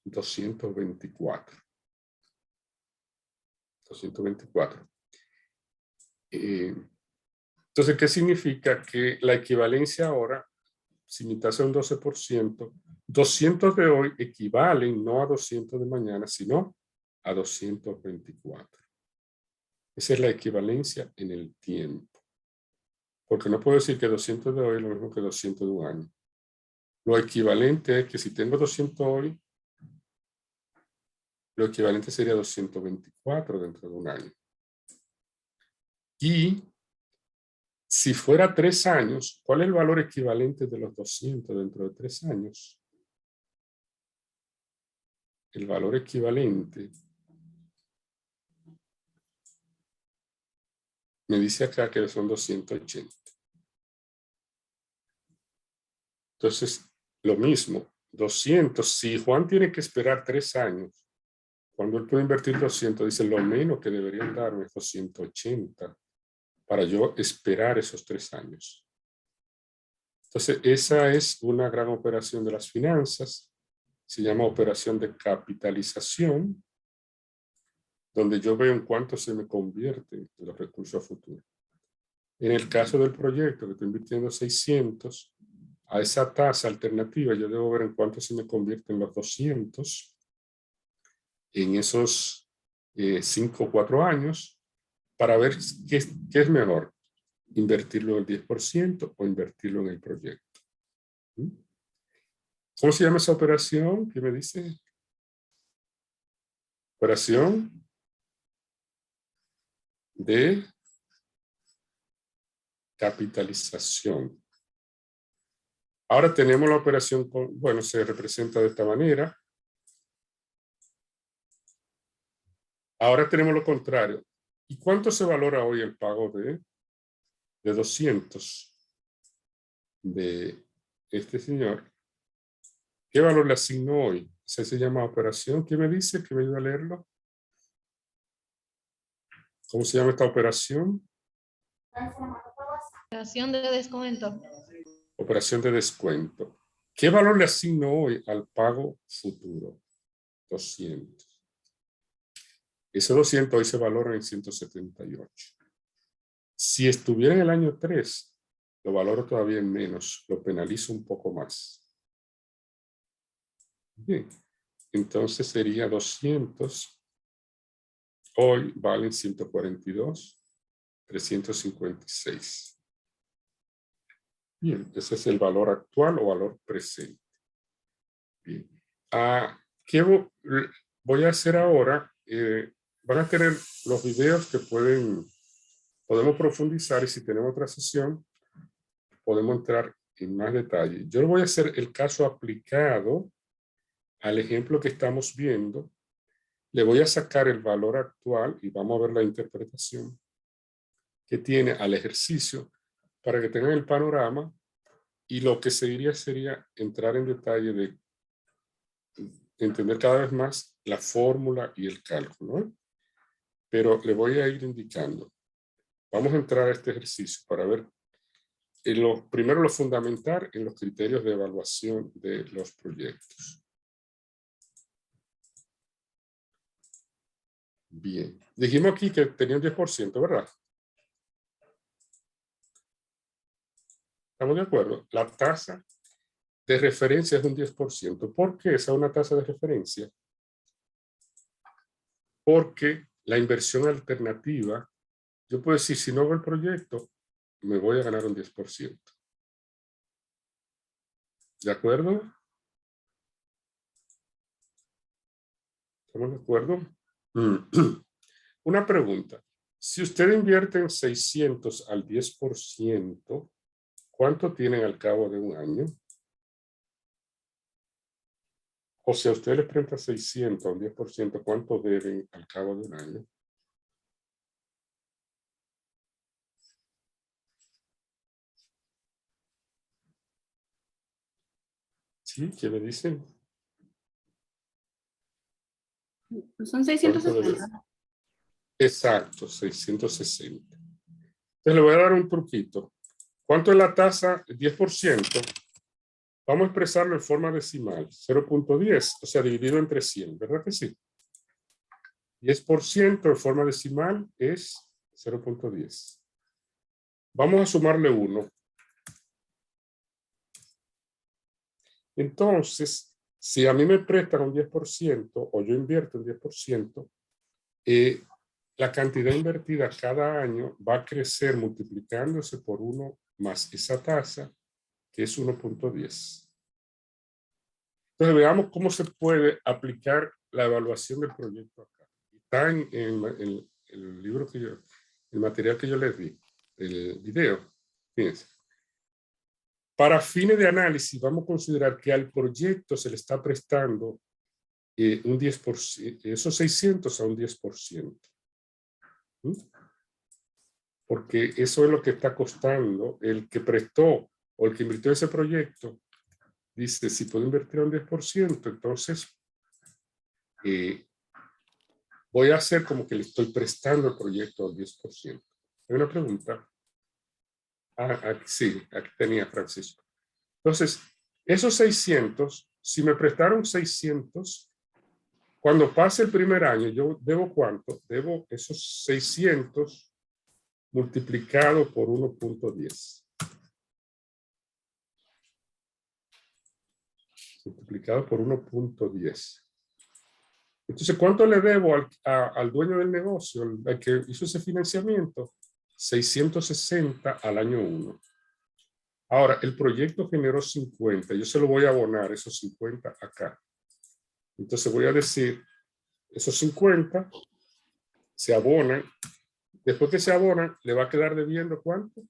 224. 224. Entonces, ¿qué significa? Que la equivalencia ahora, si mi tasa es un 12%, 200 de hoy equivalen no a 200 de mañana, sino a 224. Esa es la equivalencia en el tiempo. Porque no puedo decir que 200 de hoy es lo mismo que 200 de un año. Lo equivalente es que si tengo 200 hoy, lo equivalente sería 224 dentro de un año. Y si fuera 3 años, ¿cuál es el valor equivalente de los 200 dentro de 3 años? El valor equivalente me dice acá que son 280. Entonces, lo mismo, 200. Si Juan tiene que esperar 3 años, cuando él puede invertir 200, dice lo menos que deberían darme es 280 para yo esperar esos 3 años. Entonces, esa es una gran operación de las finanzas. Se llama operación de capitalización, donde yo veo en cuánto se me convierten los recursos futuros. En el caso del proyecto, que estoy invirtiendo 600, a esa tasa alternativa yo debo ver en cuánto se me convierten los 200 en esos 5 o 4 años para ver qué es mejor, invertirlo en el 10% o invertirlo en el proyecto. ¿Cómo se llama esa operación? ¿Qué me dice? Operación de capitalización. Ahora tenemos la operación, bueno, se representa de esta manera. Ahora tenemos lo contrario. ¿Y cuánto se valora hoy el pago de 200 de este señor? ¿Qué valor le asigno hoy? Esa se llama operación. ¿Qué me dice? ¿Que me ayuda a leerlo? ¿Cómo se llama esta operación? Operación de descuento. Operación de descuento. ¿Qué valor le asigno hoy al pago futuro? 200. Ese 200 hoy se valora en 178. Si estuviera en el año 3, lo valoro todavía en menos, lo penalizo un poco más. Bien, entonces sería 200. Hoy valen 142, 356. Bien, ese es el valor actual o valor presente. Bien. ¿Qué voy a hacer ahora? Van a tener los videos que podemos profundizar, y si tenemos otra sesión, podemos entrar en más detalle. Yo voy a hacer el caso aplicado al ejemplo que estamos viendo. Le voy a sacar el valor actual y vamos a ver la interpretación que tiene al ejercicio para que tengan el panorama, y lo que seguiría sería entrar en detalle de entender cada vez más la fórmula y el cálculo, ¿no? Pero le voy a ir indicando. Vamos a entrar a este ejercicio para ver primero lo fundamental en los criterios de evaluación de los proyectos. Bien, dijimos aquí que tenía un 10%, ¿verdad? ¿Estamos de acuerdo? La tasa de referencia es un 10%. ¿Por qué esa es una tasa de referencia? Porque la inversión alternativa, yo puedo decir, si no hago el proyecto, me voy a ganar un 10%. ¿De acuerdo? ¿Estamos de acuerdo? Una pregunta. Si usted invierte en 600 al 10%, ¿cuánto tienen al cabo de un año? O si a usted le presta 600 al 10%, ¿cuánto deben al cabo de un año? ¿Sí? ¿Qué le dicen? Son 660. Exacto, 660. Entonces le voy a dar un truquito. ¿Cuánto es la tasa? 10%. Vamos a expresarlo en forma decimal. 0.10, o sea, dividido entre 100, ¿verdad que sí? 10% en forma decimal es 0.10. Vamos a sumarle 1. Entonces, si a mí me prestan un 10% o yo invierto un 10%, la cantidad invertida cada año va a crecer multiplicándose por 1 más esa tasa, que es 1.10. Entonces veamos cómo se puede aplicar la evaluación del proyecto acá. Está en el libro que yo, el material que yo les di, el video. Fíjense. Para fines de análisis, vamos a considerar que al proyecto se le está prestando un 10%, esos 600 a un 10%. ¿Mm? Porque eso es lo que está costando el que prestó o el que invirtió ese proyecto. Dice, si puedo invertir un 10%, entonces voy a hacer como que le estoy prestando el proyecto al 10%. ¿Hay una pregunta? Sí, aquí tenía Francisco. Entonces, esos 600, si me prestaron 600, cuando pase el primer año, yo debo ¿cuánto? Debo esos 600 multiplicado por 1.10. Multiplicado por 1.10. Entonces, ¿cuánto le debo al dueño del negocio, al que hizo ese financiamiento? 660 al año 1. Ahora, el proyecto generó 50. Yo se lo voy a abonar, esos 50 acá. Entonces voy a decir, esos 50 se abonan. Después que se abonan, le va a quedar debiendo ¿cuánto?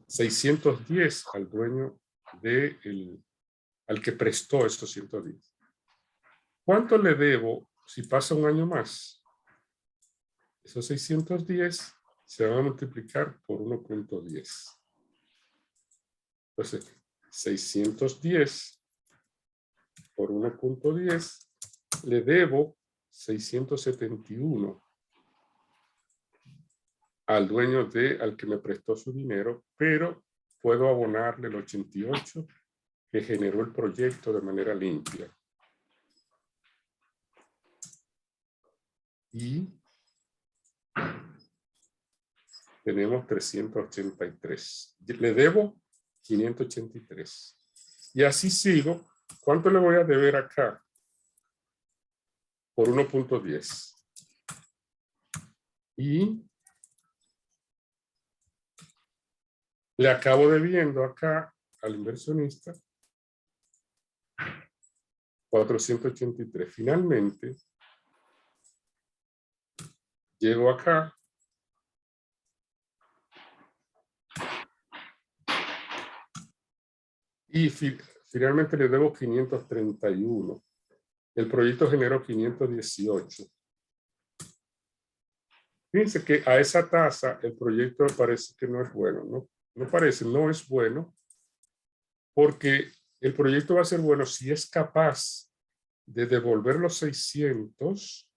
610 al dueño al que prestó esos 110. ¿Cuánto le debo si pasa un año más? Esos 610 se van a multiplicar por 1.10. Entonces, 610 por 1.10 le debo 671 al dueño al que me prestó su dinero, pero puedo abonarle el 88 que generó el proyecto de manera limpia. Y tenemos 383. Le debo 583. Y así sigo. ¿Cuánto le voy a deber acá? Por 1.10. Y le acabo debiendo acá al inversionista 483. Finalmente, llego acá y finalmente le debo 531. El proyecto generó 518. Fíjense que a esa tasa el proyecto parece que no es bueno, ¿no? No parece, no es bueno, porque el proyecto va a ser bueno si es capaz de devolver los 600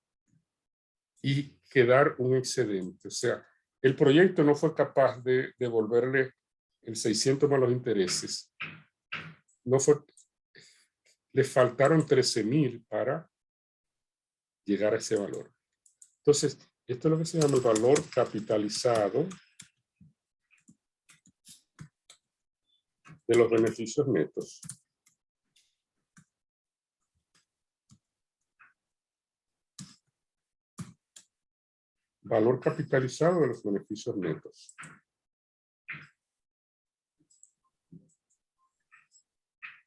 y quedar un excedente. O sea, el proyecto no fue capaz de devolverle el 600 más los intereses. No fue, le faltaron 13,000 para llegar a ese valor. Entonces, esto es lo que se llama el valor capitalizado de los beneficios netos. Valor capitalizado de los beneficios netos.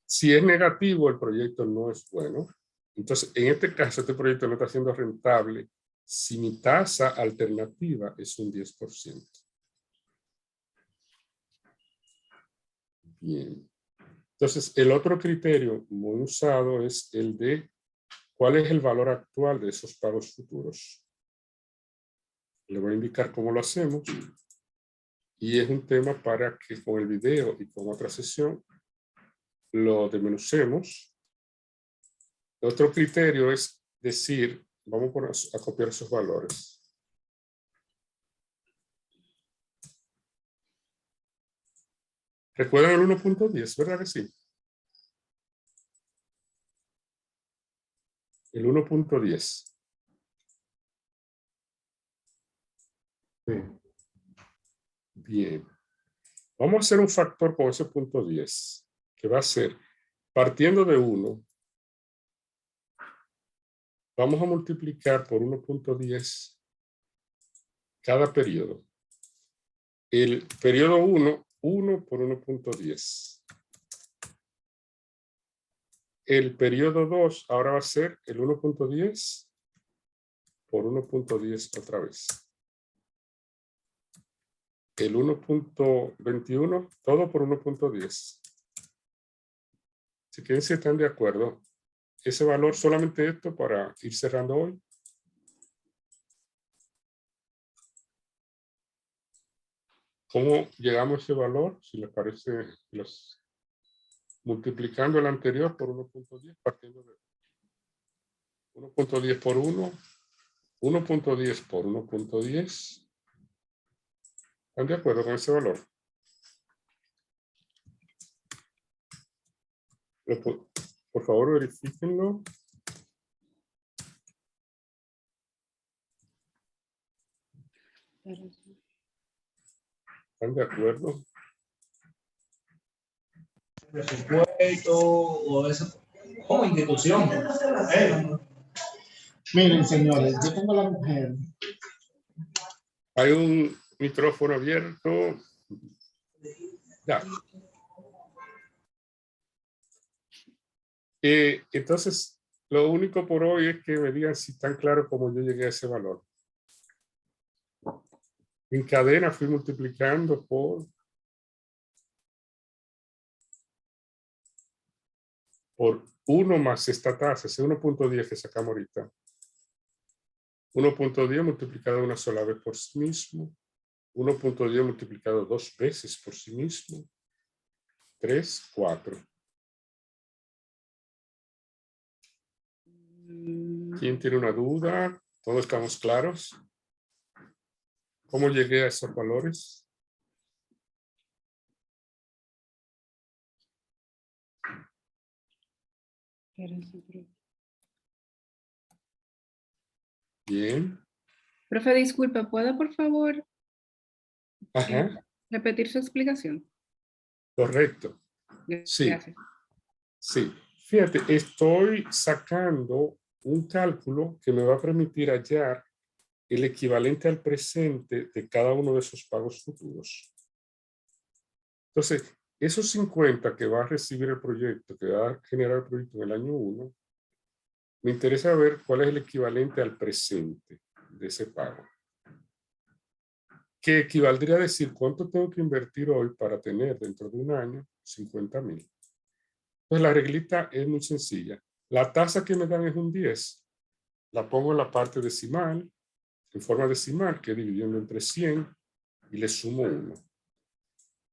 Si es negativo, el proyecto no es bueno. Entonces, en este caso, este proyecto no está siendo rentable si mi tasa alternativa es un 10%. Bien. Entonces, el otro criterio muy usado es el de cuál es el valor actual de esos pagos futuros. Le voy a indicar cómo lo hacemos. Y es un tema para que con el video y con otra sesión lo desmenucemos. Otro criterio es decir, vamos a copiar esos valores. ¿Recuerdan el 1.10? ¿Verdad que sí? El 1.10. Sí. Bien. Vamos a hacer un factor con ese punto 10, que va a ser, partiendo de 1, vamos a multiplicar por 1.10 cada periodo. El periodo 1 por 1.10. el periodo 2 ahora va a ser el 1.10 por 1.10 otra vez. El 1.21, todo por 1.10. Si quieren, si están de acuerdo, ese valor, solamente esto para ir cerrando hoy. ¿Cómo llegamos a ese valor? Si les parece, multiplicando el anterior por 1.10, partiendo de 1.10 por 1, 1.10 por 1.10. ¿Están de acuerdo con ese valor? Por favor, verifíquenlo. ¿Están de acuerdo? Presupuesto o eso como institución. Miren, señores, yo tengo la mujer. Hay un micrófono abierto. Ya. Entonces, lo único por hoy es que me digan si están claros cómo yo llegué a ese valor. En cadena fui multiplicando por 1 más esta tasa, ese 1.10 que sacamos ahorita. 1.10 multiplicado una sola vez por sí mismo. 1.10 multiplicado 2 veces por sí mismo. 3, 4. ¿Quién tiene una duda? ¿Todos estamos claros? ¿Cómo llegué a esos valores? Bien. Profe, disculpe, ¿puede por favor Ajá, repetir su explicación? correcto. Sí, Gracias. sí. Fíjate, estoy sacando un cálculo que me va a permitir hallar el equivalente al presente de cada uno de esos pagos futuros. Entonces, esos 50 que va a recibir el proyecto, que va a generar el proyecto en el año 1, me interesa ver cuál es el equivalente al presente de ese pago. Que equivaldría a decir cuánto tengo que invertir hoy para tener dentro de un año 50,000. Entonces, la reglita es muy sencilla. La tasa que me dan es un 10. La pongo en la parte decimal, en forma decimal, que dividiendo entre 100 y le sumo 1.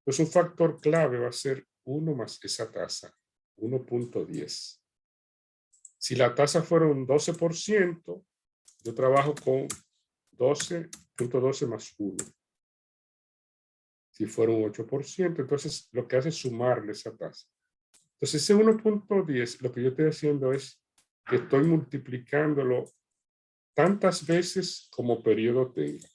Pues un factor clave va a ser 1 más esa tasa, 1.10. Si la tasa fuera un 12%, yo trabajo con 12.12 más 1. Si fuera un 8%, entonces lo que hace es sumarle esa tasa. Entonces ese 1.10, lo que yo estoy haciendo es que estoy multiplicándolo tantas veces como periodo tenga.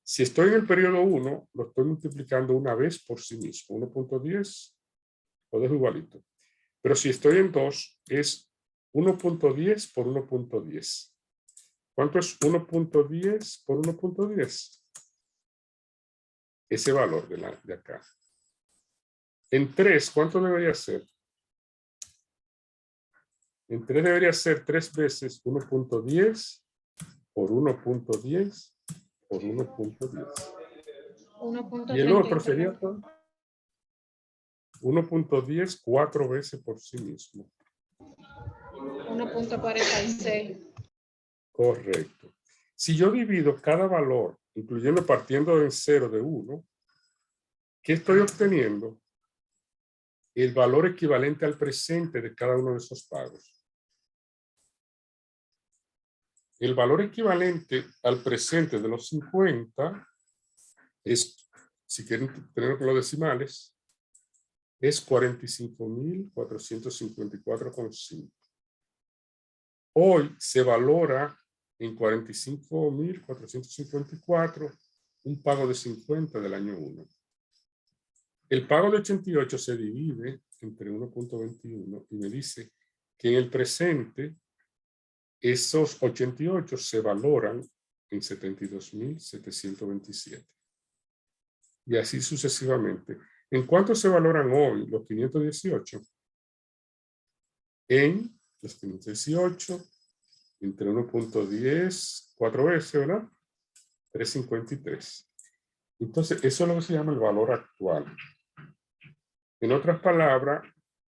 Si estoy en el periodo 1, lo estoy multiplicando una vez por sí mismo. 1.10 lo dejo igualito. Pero si estoy en 2, es 1.10 por 1.10. ¿Cuánto es 1.10 por 1.10? Ese valor de acá. En 3, ¿cuánto debería ser? En 3 debería ser 3 veces 1.10 por 1.10 por 1.10. Y el otro sería 1.10 4 veces por sí mismo. 1.46. Correcto. Si yo divido cada valor, incluyendo partiendo en 0 de 1, ¿qué estoy obteniendo? El valor equivalente al presente de cada uno de esos pagos. El valor equivalente al presente de los 50 es, si quieren tenerlo con los decimales, es 45.454,5. Hoy se valora en 45.454 un pago de 50 del año 1. El pago de 88 se divide entre 1.21 y me dice que en el presente esos 88 se valoran en 72.727. Y así sucesivamente. ¿En cuánto se valoran hoy los 518? en los 518 entre 1.10, 4 veces, ¿verdad? 353. Entonces, eso es lo que se llama el valor actual. En otras palabras,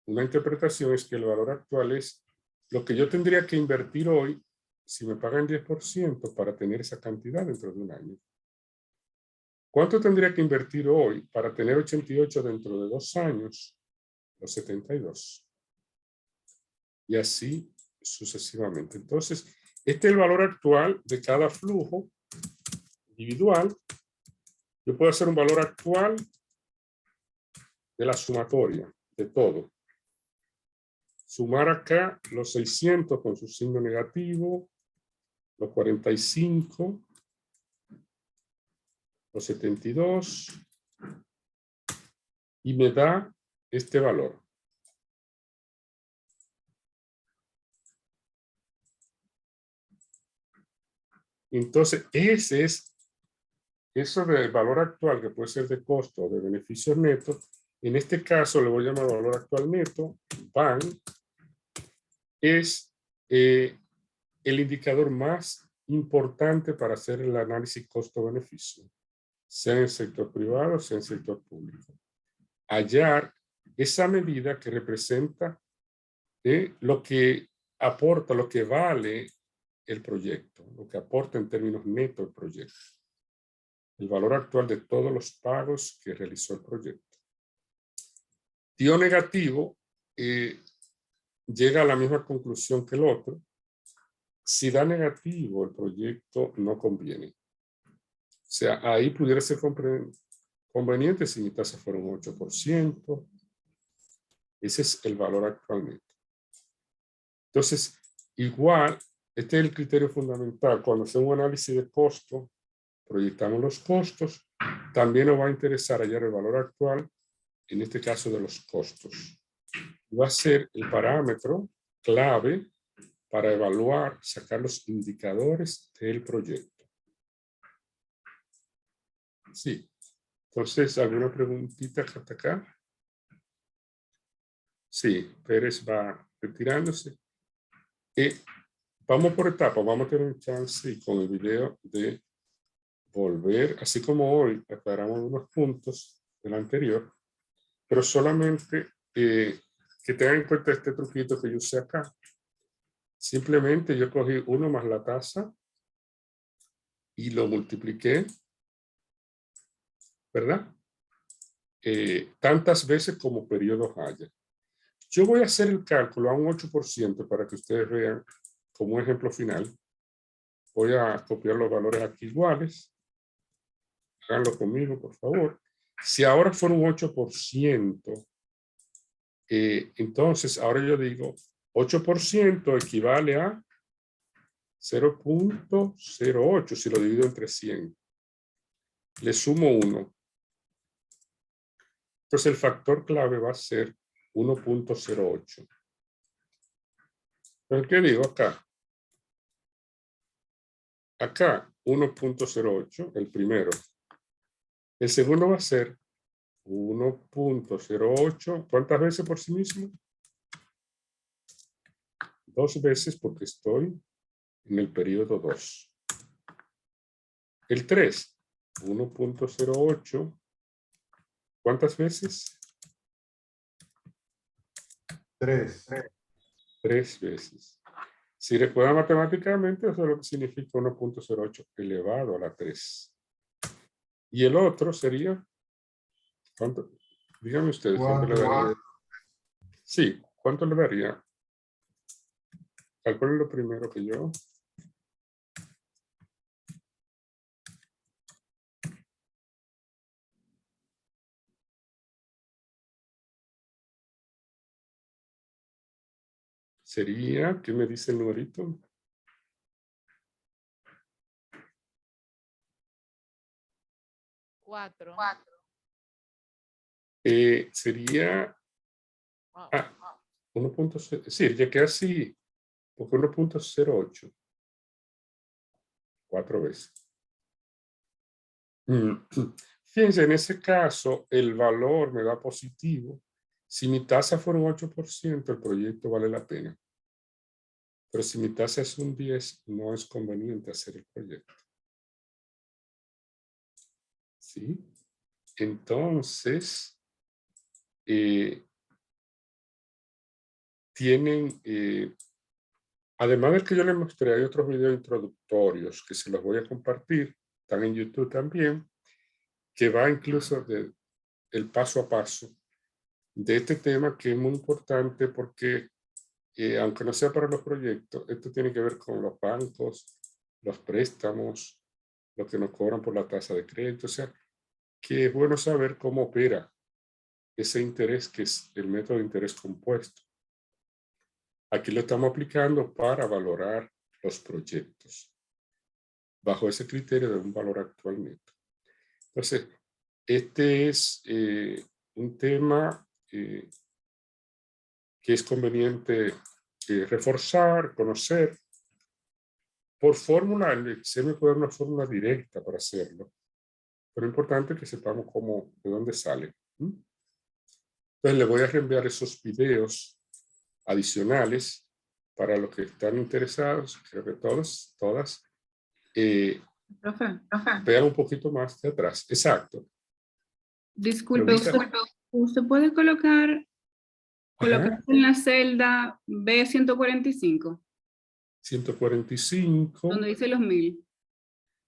una interpretación es que el valor actual es lo que yo tendría que invertir hoy si me pagan 10% para tener esa cantidad dentro de un año. ¿Cuánto tendría que invertir hoy para tener 88 dentro de 2 años? Los 72. Y así sucesivamente. Entonces, este es el valor actual de cada flujo individual. Yo puedo hacer un valor actual de la sumatoria, de todo. Sumar acá los 600 con su signo negativo, los 45, los 72, y me da este valor. Entonces, ese es eso del valor actual, que puede ser de costo o de beneficios netos. En este caso, le voy a llamar valor actual neto. VAN es el indicador más importante para hacer el análisis costo-beneficio, sea en el sector privado, sea en el sector público. Hallar esa medida que representa lo que aporta, lo que vale el proyecto, lo que aporta en términos netos el proyecto. El valor actual de todos los pagos que realizó el proyecto. Tío negativo llega a la misma conclusión que el otro. Si da negativo, el proyecto no conviene. O sea, ahí pudiera ser conveniente si mi tasa fuera un 8%. Ese es el valor actual neto. Entonces, igual, este es el criterio fundamental. Cuando hacemos un análisis de costo, proyectamos los costos, también nos va a interesar hallar el valor actual, en este caso de los costos. Va a ser el parámetro clave para evaluar, sacar los indicadores del proyecto. Sí. Entonces, ¿alguna preguntita hasta acá? Sí, Pérez va retirándose. Vamos por etapas, vamos a tener un chance y con el video de volver, así como hoy aclaramos unos puntos del anterior, pero solamente que tengan en cuenta este truquito que yo usé acá. Simplemente yo cogí 1 más la tasa y lo multipliqué, ¿verdad? Tantas veces como periodos haya. Yo voy a hacer el cálculo a un 8% para que ustedes vean como ejemplo final. Voy a copiar los valores aquí iguales. Háganlo conmigo, por favor. Si ahora fuera un 8%, entonces ahora yo digo 8% equivale a 0.08 si lo divido entre 100. Le sumo 1. Entonces el factor clave va a ser 1.08. Entonces, ¿qué digo acá? Acá 1.08, el primero. El segundo va a ser 1.08. ¿Cuántas veces por sí mismo? 2 veces porque estoy en el periodo 2. El 3, 1.08. ¿Cuántas veces? 3. 3 veces. Si recuerdan matemáticamente, eso es lo que significa 1.08 elevado a la 3. Y el otro sería, ¿cuánto? Díganme ustedes, ¿cuánto le daría? Sí, ¿cuánto le daría? Calculen lo primero que yo. Sería, ¿qué me dice el numerito? Sería 1.0, sí, ya que así, porque 1.08. 4 veces. Fíjense, en ese caso, el valor me da positivo Si mi tasa fuera un 8%, el proyecto vale la pena. Pero si mi tasa es un 10%, no es conveniente hacer el proyecto. ¿Sí? Entonces, tienen, además del que yo les mostré, hay otros videos introductorios que se los voy a compartir, están en YouTube también, que va incluso el paso a paso de este tema, que es muy importante porque, aunque no sea para los proyectos, esto tiene que ver con los bancos, los préstamos, lo que nos cobran por la tasa de crédito. O sea, que es bueno saber cómo opera ese interés, que es el método de interés compuesto. Aquí lo estamos aplicando para valorar los proyectos bajo ese criterio de un valor actual neto. Entonces, este es un tema que es conveniente reforzar, conocer. Por fórmula, el Excel me puede dar una fórmula directa para hacerlo, pero es importante que sepamos de dónde sale. Entonces, le voy a reenviar esos videos adicionales para los que están interesados. Creo que todas, Profe, vean un poquito más de atrás. Exacto. disculpe, Revisa. usted puede colocar en la celda B145, 145. donde dice los 1000,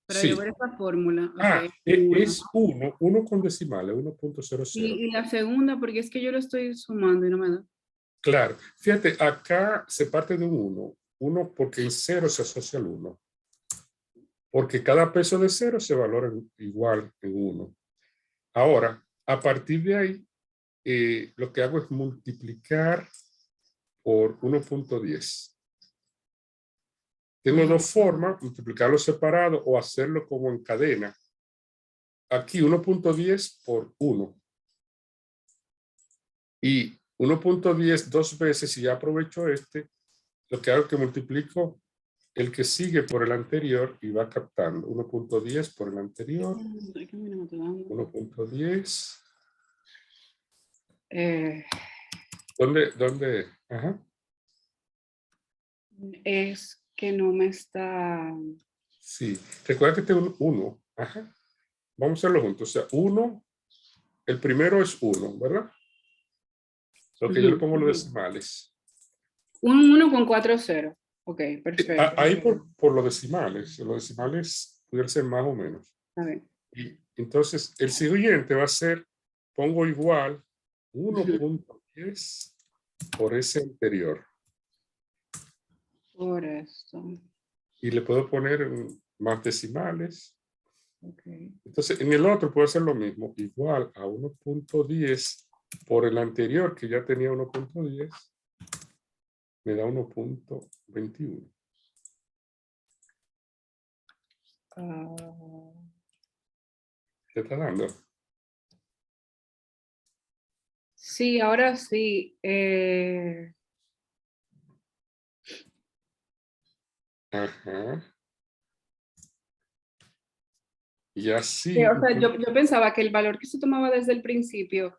para Sí. yo ver esa fórmula. Ah, Ok. es 1 con decimales, 1.00. Y la segunda, porque es que yo lo estoy sumando y no me da. Claro. Fíjate, acá se parte de un 1 porque en 0 se asocia al 1. Porque cada peso de 0 se valora igual en 1. Ahora, a partir de ahí, lo que hago es multiplicar por 1.10. Tengo dos formas, multiplicarlo separado o hacerlo como en cadena. Aquí 1.10 por 1. Y 1.10 dos veces, y ya aprovecho lo que hago es que multiplico el que sigue por el anterior y va captando. 1.10 por el anterior. 1.10. ¿Dónde? Ajá. Es que no me está... Sí. Recuerda que tengo un 1. Ajá. Vamos a hacerlo juntos. O sea, 1. El primero es 1, ¿verdad? Lo que yo le pongo los decimales. Un 1 con 4 ceros. Ok, perfecto. Ahí por los decimales. Los decimales pudieran ser más o menos. A ver. Y entonces, el siguiente va a ser, pongo igual 1.10 por ese anterior. Por esto. Y le puedo poner más decimales. Okay. Entonces, en el otro puedo hacer lo mismo. Igual a 1.10 por el anterior, que ya tenía 1.10, me da 1.21. ¿Qué está dando? Sí, ahora sí. Ajá. Y así. Sí, o sea, yo pensaba que el valor que se tomaba desde el principio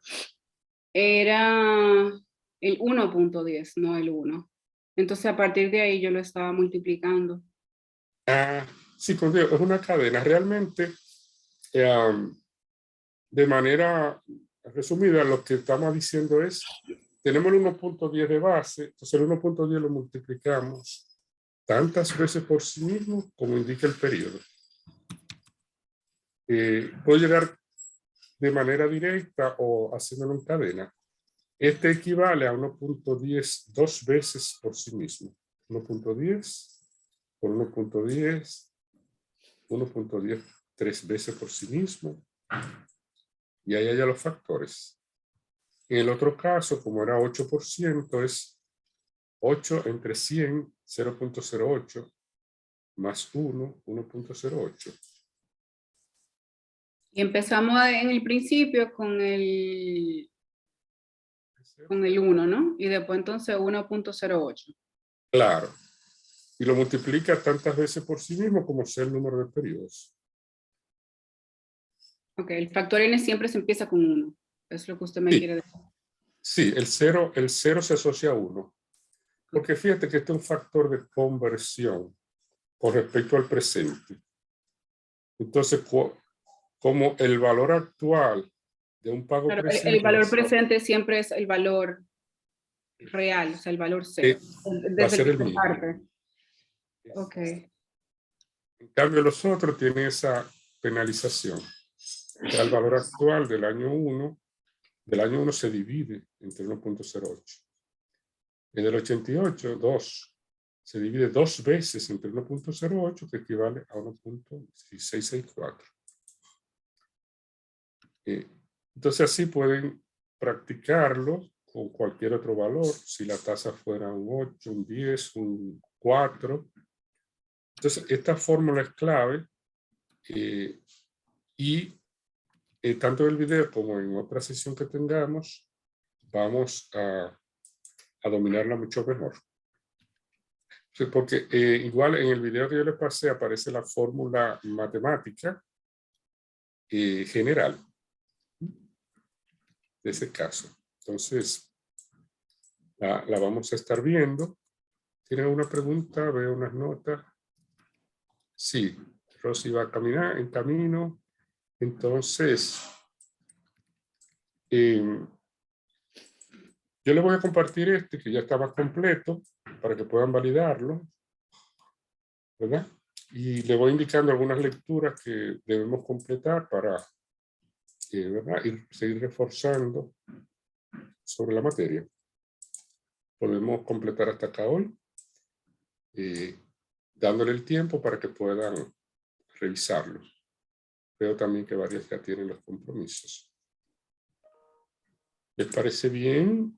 era el 1.10, no el 1. Entonces, a partir de ahí yo lo estaba multiplicando. Sí, es una cadena. Realmente, de manera resumida, lo que estamos diciendo es, tenemos el 1.10 de base, entonces el 1.10 lo multiplicamos tantas veces por sí mismo como indica el periodo. Puedo llegar de manera directa o haciéndolo en cadena. Este equivale a 1.10 dos veces por sí mismo. 1.10 por 1.10, 1.10 tres veces por sí mismo. Y ahí hay los factores. En el otro caso, como era 8%, es 8 entre 100, 0.08, más 1, 1.08. Y empezamos en el principio con el 1, ¿no? Y después entonces 1.08. Claro. Y lo multiplica tantas veces por sí mismo como sea el número de periodos. Ok, el factor n siempre se empieza con 1. Es lo que usted me quiere decir. Sí, el 0 se asocia a 1. Porque fíjate que este es un factor de conversión con respecto al presente. Entonces, como el valor actual de un pago Pero presente... el valor presente siempre es el valor real, o sea, el valor cero. va a ser el que se mismo. parte. Ok. En cambio, los otros tienen esa penalización. Ya el valor actual del año 1 se divide entre 1.08. En el 88, 2 se divide 2 veces entre 1.08, que equivale a 1.1664. Entonces así pueden practicarlo con cualquier otro valor. Si la tasa fuera un 8, un 10, un 4. Entonces esta fórmula es clave y tanto en el video como en otra sesión que tengamos, vamos a dominarla mucho mejor. Sí, porque igual en el video que yo les pasé aparece la fórmula matemática general de ese caso. Entonces, la vamos a estar viendo. ¿Tienen una pregunta? Veo unas notas. Sí, Rosy va a caminar en camino. Entonces, yo les voy a compartir este que ya está más completo para que puedan validarlo, ¿verdad? Y le voy indicando algunas lecturas que debemos completar para ¿verdad? Y seguir reforzando sobre la materia. Podemos completar hasta acá hoy, dándole el tiempo para que puedan revisarlo. Veo también que varias ya tienen los compromisos. ¿Les parece bien?